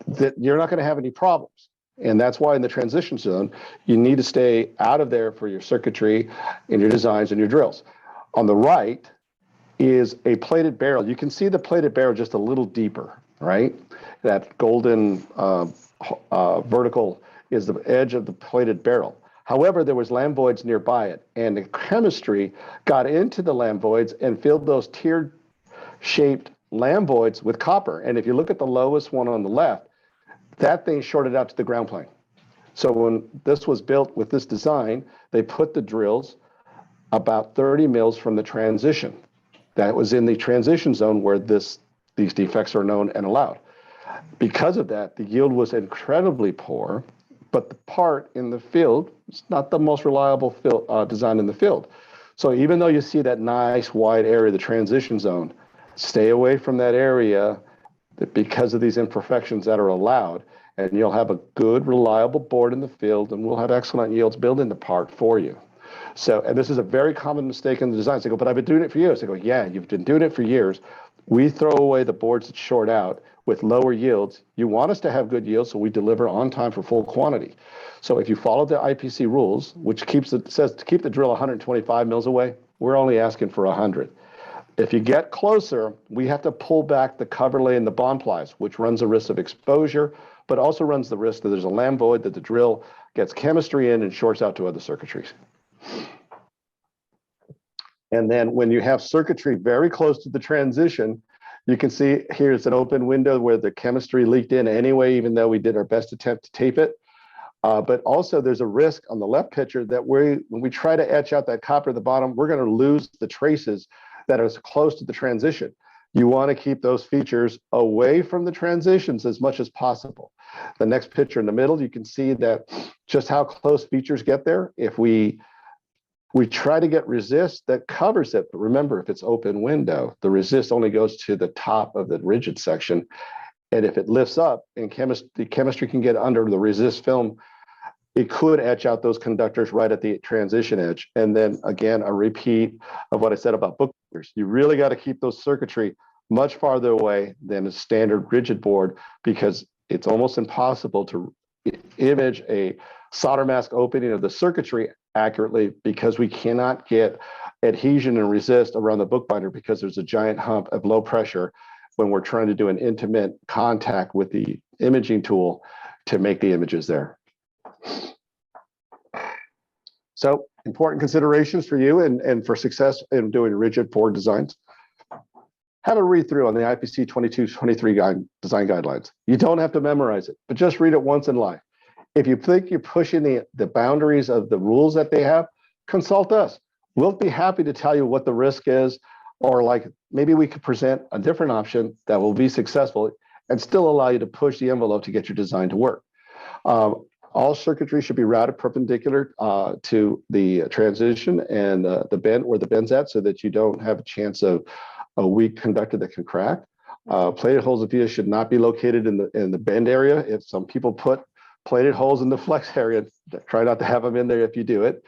that you're not going to have any problems. And that's why in the transition zone, you need to stay out of there for your circuitry and your designs and your drills. On the right is a plated barrel. You can see the plated barrel just a little deeper, right? That golden vertical is the edge of the plated barrel. However, there was lamboids nearby it, and the chemistry got into the lamboids and filled those tiered-shaped lamboids with copper. And if you look at the lowest one on the left, that thing shorted out to the ground plane. So when this was built with this design, they put the drills about 30 mils from the transition. That was in the transition zone where these defects are known and allowed. Because of that, the yield was incredibly poor, but the part in the field is not the most reliable design in the field. So even though you see that nice wide area, the transition zone, stay away from that area because of these imperfections that are allowed, and you'll have a good, reliable board in the field, and we'll have excellent yields building the part for you. So, and this is a very common mistake in the design. They go, but I've been doing it for years. They go, yeah, you've been doing it for years. We throw away the boards that short out with lower yields. You want us to have good yields, so we deliver on time for full quantity. So if you follow the IPC rules, which says to keep the drill 125 mils away, we're only asking for 100. If you get closer, we have to pull back the cover lay and the bond plies, which runs the risk of exposure, but also runs the risk that there's a lamboid that the drill gets chemistry in and shorts out to other circuitries. And then when you have circuitry very close to the transition, you can see here's an open window where the chemistry leaked in anyway, even though we did our best attempt to tape it. But also there's a risk on the left picture that when we try to etch out that copper at the bottom, we're going to lose the traces that are close to the transition. You want to keep those features away from the transitions as much as possible. The next picture in the middle, you can see that just how close features get there. If we try to get resist that covers it, but remember, if it's open window, the resist only goes to the top of the rigid section. And if it lifts up and the chemistry can get under the resist film, it could etch out those conductors right at the transition edge. And then again, a repeat of what I said about book binders. You really got to keep those circuitry much farther away than a standard rigid board, because it's almost impossible to image a solder mask opening of the circuitry accurately, because we cannot get adhesion and resist around the bookbinder because there's a giant hump of low pressure when we're trying to do an intimate contact with the imaging tool to make the images there. So important considerations for you and for success in doing rigid board designs. Have a read through on the IPC 2223 design guidelines. You don't have to memorize it, but just read it once in life. If you think you're pushing the boundaries of the rules that they have, consult us. We'll be happy to tell you what the risk is, or like maybe we could present a different option that will be successful and still allow you to push the envelope to get your design to work. All circuitry should be routed perpendicular to the transition and the bend where the bend's at, so that you don't have a chance of a weak conductor that can crack. Plated holes of via should not be located in the bend area. If some people put plated holes in the flex area, try not to have them in there if you do it.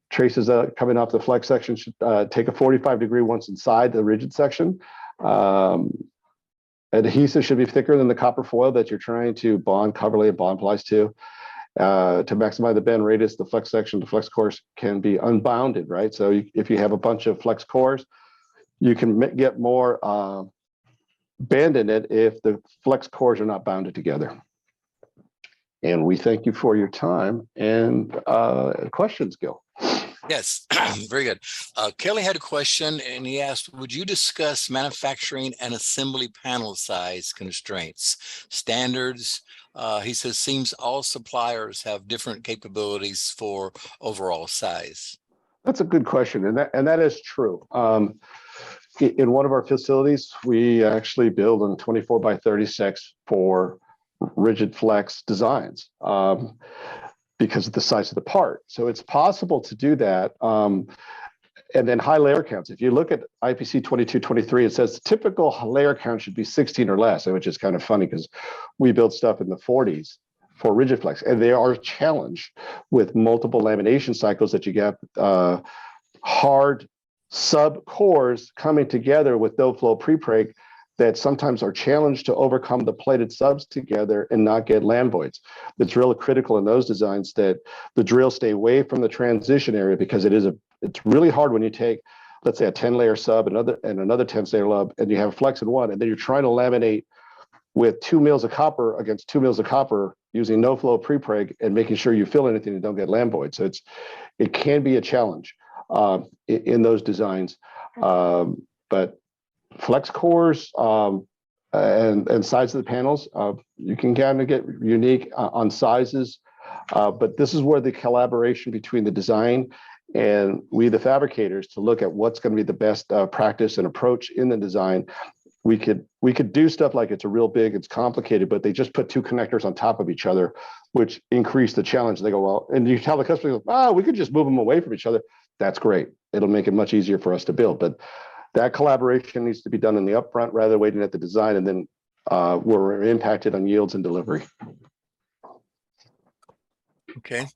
Traces coming off the flex section should take a 45-degree once inside the rigid section. Adhesive should be thicker than the copper foil that you're trying to bond, cover lay, and bond plies to. To maximize the bend radius, the flex section, the flex cores can be unbounded, right? So if you have a bunch of flex cores, you can get more bend in it if the flex cores are not bounded together. And we thank you for your time and questions, Gil. Yes, very good. Kelly had a question and he asked, would you discuss manufacturing and assembly panel size constraints, standards? He says, seems all suppliers have different capabilities for overall size. That's a good question. And that is true. In one of our facilities, we actually build in 24 by 36 for rigid flex designs. Because of the size of the part. So it's possible to do that. And then high layer counts. If you look at IPC 2223, it says typical layer count should be 16 or less, which is kind of funny because we build stuff in the 40s for rigid flex. And they are challenged with multiple lamination cycles that you get hard sub cores coming together with no flow prepreg that sometimes are challenged to overcome the plated subs together and not get land voids. It's really critical in those designs that the drill stay away from the transition area, because it's really hard when you take, let's say, a 10-layer sub and another 10-layer sub, and you have flex in one, and then you're trying to laminate with 2 mils of copper against 2 mils of copper using no flow prepreg and making sure you fill anything and don't get land voids. So it can be a challenge in those designs, but flex cores and size of the panels, you can kind of get unique on sizes, but this is where the collaboration between the design and we, the fabricators, to look at what's going to be the best practice and approach in the design. We could do stuff like it's it's complicated, but they just put 2 connectors on top of each other, which increase the challenge. They go, well, and you tell the customer, we could just move them away from each other. That's great. It'll make it much easier for us to build, but that collaboration needs to be done in the upfront rather than waiting at the design, and then we're impacted on yields and delivery. Okay.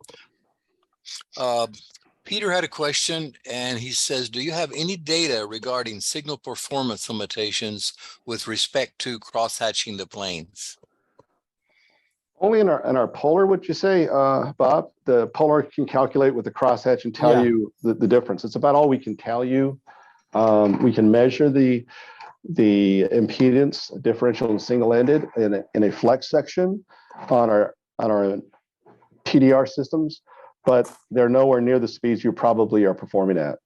Peter had a question and he says, do you have any data regarding signal performance limitations with respect to cross-hatching the planes? Only in our polar, would you say, Bob? The polar can calculate with the crosshatch and tell you the difference. It's about all we can tell you. We can measure the impedance differential and single-ended in a flex section on our TDR systems, but they're nowhere near the speeds you probably are performing at.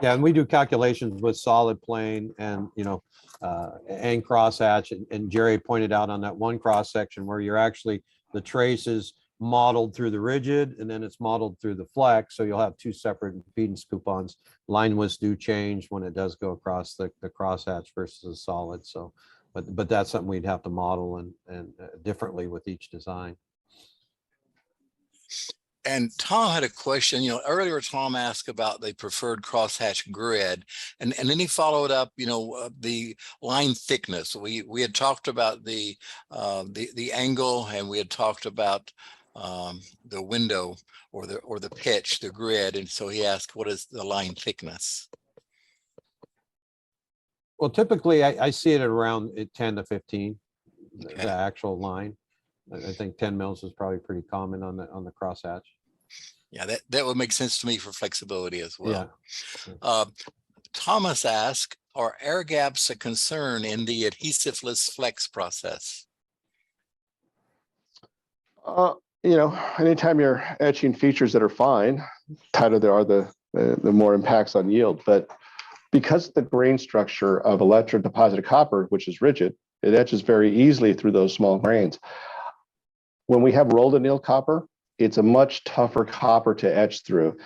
Yeah, and we do calculations with solid plane and and crosshatch, and Jerry pointed out on that one cross section where you're actually, the trace is modeled through the rigid and then it's modeled through the flex, so you'll have 2 separate impedance coupons. Line widths do change when it does go across the crosshatch versus a solid. So but that's something we'd have to model and differently with each design. And Tom had a question. Earlier Tom asked about the preferred crosshatch grid, and then he followed up, the line thickness. We had talked about the angle, and we had talked about the window or the pitch, the grid, and so he asked, what is the line thickness? Well, typically I see it at around 10 to 15, Okay. the actual line. I think 10 mils is probably pretty common on the crosshatch. Yeah, that would make sense to me for flexibility as well. Yeah. Thomas asked, are air gaps a concern in the adhesiveless flex process? Anytime you're etching features that are fine, tighter they are, the more impacts on yield. But because the grain structure of electrodeposited copper, which is rigid, it etches very easily through those small grains. When we have rolled annealed copper, it's a much tougher copper to etch through.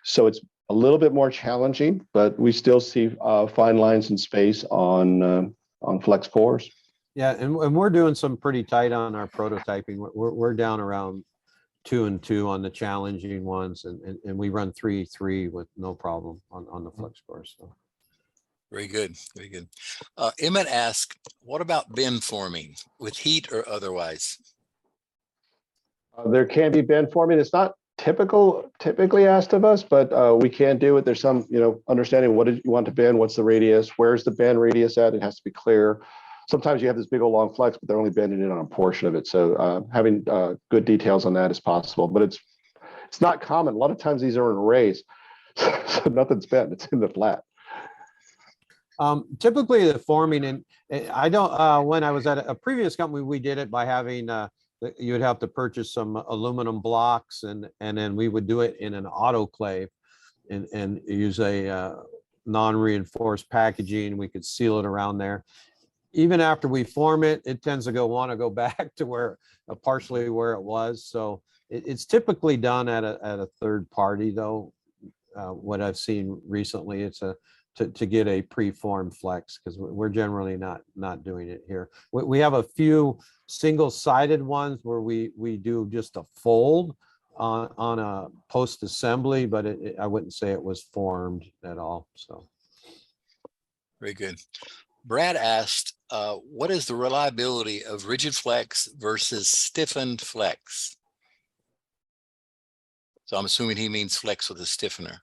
So it's a little bit more challenging, but we still see fine lines in space on flex cores. Yeah, and we're doing some pretty tight on our prototyping. We're down around 2 and 2 on the challenging ones, and we run 3-3 with no problem on the flex cores. So. Very good. Very good. Emmett asked, what about bend forming with heat or otherwise? There can be bend forming. It's not typically asked of us, but we can do it. There's some, understanding what you want to bend, what's the radius, where's the bend radius at? It has to be clear. Sometimes you have this big old long flex, but they're only bending it on a portion of it. So having good details on that is possible, but it's not common. A lot of times these are in arrays, so nothing's bent. It's in the flat. Typically the forming, and I don't, when I was at a previous company, we did it by having, you would have to purchase some aluminum blocks and then we would do it in an autoclave and use a non-reinforced packaging. We could seal it around there. Even after we form it, it tends to want to go back to where partially where it was. So it's typically done at a third party though. What I've seen recently, it's to get a preformed flex, because we're generally not doing it here. We have a few single-sided ones where we do just a fold on a post assembly, but I wouldn't say it was formed at all. So very good. Brad asked, what is the reliability of rigid flex versus stiffened flex? So I'm assuming he means flex with a stiffener.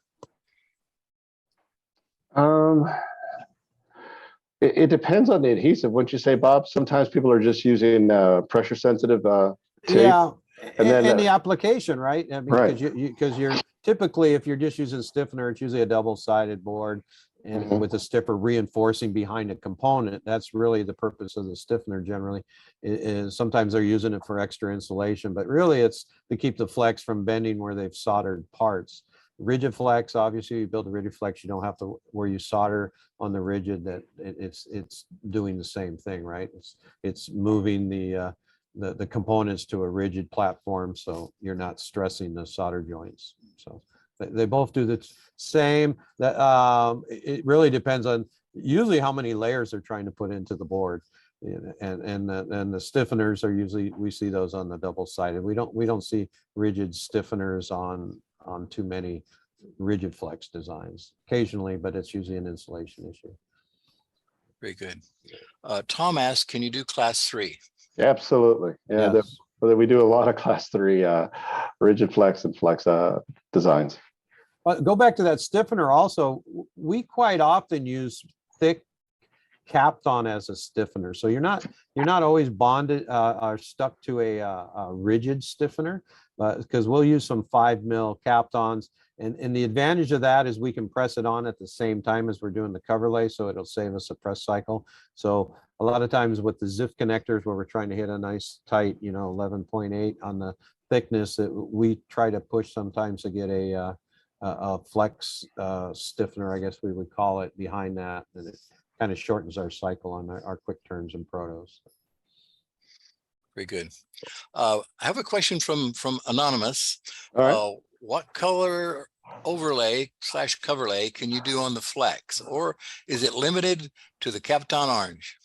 It depends on the adhesive. Wouldn't you say, Bob? Sometimes people are just using pressure sensitive tape. Yeah, and then the application, right? I mean, right. because you're typically, if you're just using stiffener, it's usually a double-sided board and with a stiffer reinforcing behind a component. That's really the purpose of the stiffener generally. Is sometimes they're using it for extra insulation, but really it's to keep the flex from bending where they've soldered parts. Rigid flex, obviously you build a rigid flex, you don't have to, where you solder on the rigid, that it's doing the same thing, right? It's moving the components to a rigid platform, so you're not stressing the solder joints. So they both do the same. That it really depends on usually how many layers they're trying to put into the board, and the stiffeners are usually, we see those on the double-sided. We don't see rigid stiffeners on too many rigid flex designs. Occasionally, but it's usually an insulation issue. Very good. Tom asked, can you do class 3? Absolutely. Yeah, Yes. we do a lot of class 3 rigid flex and flex designs. Go back to that stiffener also. We quite often use thick Kapton as a stiffener. So you're not always bonded or stuck to a rigid stiffener, because we'll use some 5mm Kaptons. And the advantage of that is we can press it on at the same time as we're doing the cover lay, so it'll save us a press cycle. So a lot of times with the ZIF connectors, where we're trying to hit a nice tight, 11.8 on the thickness, that we try to push sometimes to get a flex stiffener, I guess we would call it, behind that, and it kind of shortens our cycle on our quick turns and protos. Very good. I have a question from Anonymous. All right. What color overlay / cover lay can you do on the flex, or is it limited to the Kapton orange?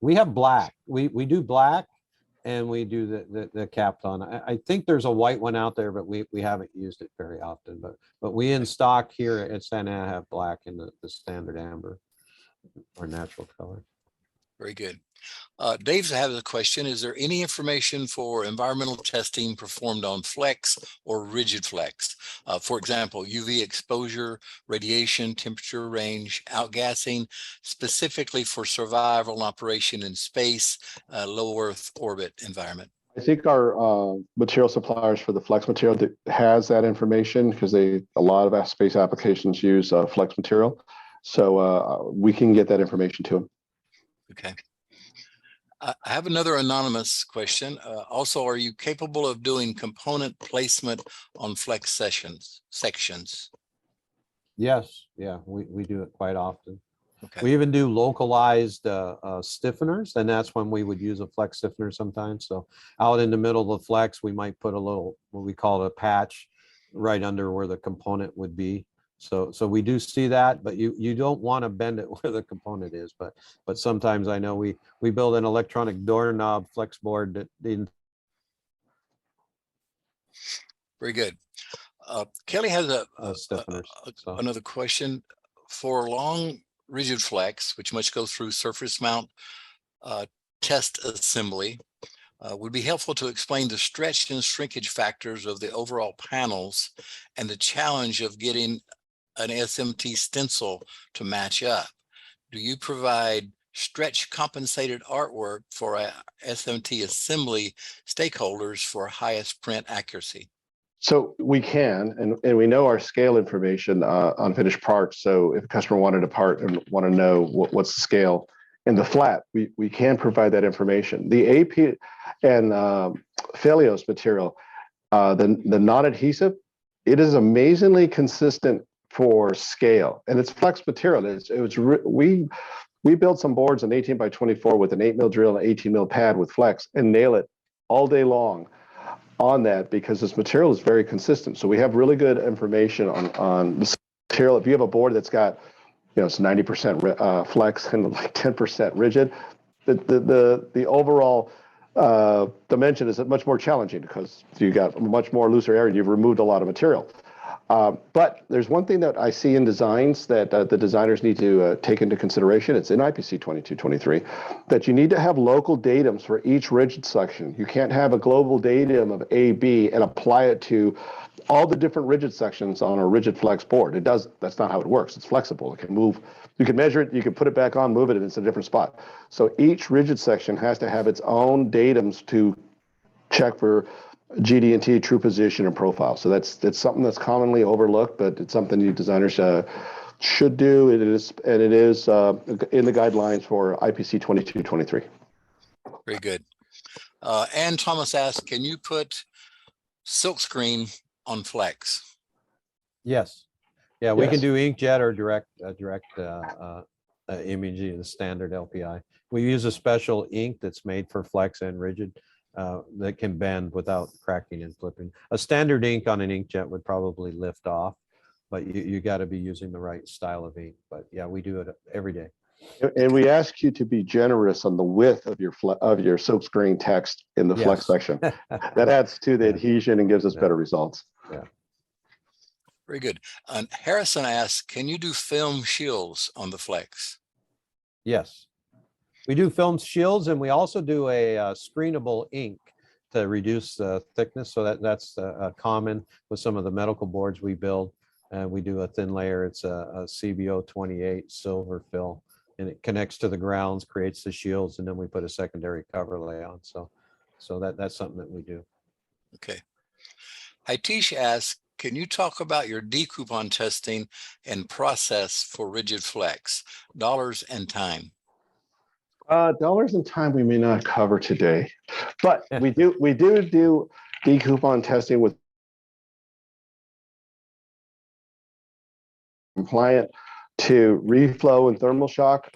We have black. We do black, and we do the Kapton. I think there's a white one out there, but we haven't used it very often. But we in stock here at Santa Ana have black in the standard amber or natural color. Very good. Dave has a question. Is there any information for environmental testing performed on flex or rigid flex? For example, UV exposure, radiation, temperature range, outgassing, specifically for survival and operation in space, low Earth orbit environment? I think our material suppliers for the flex material that has that information, because a lot of space applications use flex material. So we can get that information to them. Okay. I have another anonymous question. Also, are you capable of doing component placement on flex sections? Yes. Yeah, we do it quite often. Okay. We even do localized stiffeners, and that's when we would use a flex stiffener sometimes. So out in the middle of the flex, we might put a little, what we call a patch, right under where the component would be. So we do see that, but you don't want to bend it where the component is. But sometimes I know we build an electronic doorknob flex board that didn't. Very good. Kelly has Stiffeners. So another question. For long rigid flex, which must go through surface mount test assembly, would be helpful to explain the stretch and shrinkage factors of the overall panels and the challenge of getting an SMT stencil to match up. Do you provide stretch compensated artwork for a SMT assembly stakeholders for highest print accuracy? So we can, and we know our scale information on finished parts. So if a customer wanted a part and want to know what's the scale in the flat, we can provide that information. The AP and Phelios material, the non-adhesive, it is amazingly consistent for scale, and it's flex material. We built some boards in 18 by 24 with an 8 mil drill and 18 mil pad with flex and nail it all day long on that because this material is very consistent. So we have really good information on the material. If you have a board that's got, it's 90% flex and like 10% rigid, the overall dimension is much more challenging because you got much more looser area. You've removed a lot of material. But there's one thing that I see in designs that the designers need to take into consideration. It's in IPC 2223 that you need to have local datums for each rigid section. You can't have a global datum of A, B and apply it to all the different rigid sections on a rigid flex board. That's not how it works. It's flexible. It can move. You can measure it. You can put it back on, move it, and it's a different spot. So each rigid section has to have its own datums to check for GD&T, true position, and profile. So that's something that's commonly overlooked, but it's something you designers should do. It is in the guidelines for IPC 2223. Very good. Ann Thomas asked, can you put silkscreen on flex? yes, yeah, we can Yes. do inkjet or direct imaging, the standard LPI. We use a special ink that's made for flex and rigid. That can bend without cracking and flipping. A standard ink on an inkjet would probably lift off, but you got to be using the right style of ink. But yeah, we do it every day. And we ask you to be generous on the width of your silkscreen text in the flex section. That adds to the adhesion and gives us better results. Yeah. Very good. Harrison asks, can you do film shields on the flex? Yes. We do film shields, and we also do a screenable ink to reduce the thickness. So that's common with some of the medical boards we build. And we do a thin layer. It's a CBO 28 silver fill, and it connects to the grounds, creates the shields, and then we put a secondary cover lay on. So that's something that we do. Okay. Hitesh asks, can you talk about your decoupon testing and process for rigid flex, dollars and time? Dollars and time we may not cover today, but we do decoupon testing with compliant to reflow and thermal shock.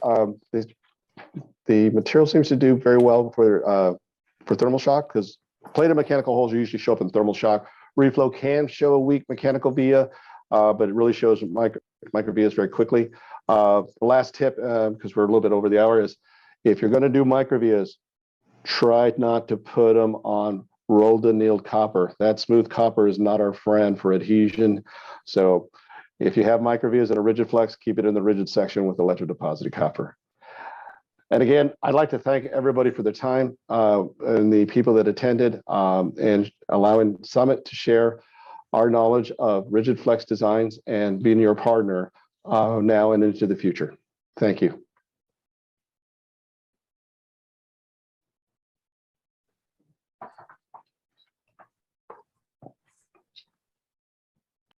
The material seems to do very well for thermal shock because plated mechanical holes usually show up in thermal shock. Reflow can show a weak mechanical via, but it really shows micro vias very quickly. The last tip, because we're a little bit over the hour, is if you're going to do microvias, try not to put them on rolled annealed copper. That smooth copper is not our friend for adhesion. So if you have microvias in a rigid flex, keep it in the rigid section with electrodeposited copper. And again, I'd like to thank everybody for their time and the people that attended and allowing Summit to share our knowledge of rigid flex designs and being your partner now and into the future. Thank you.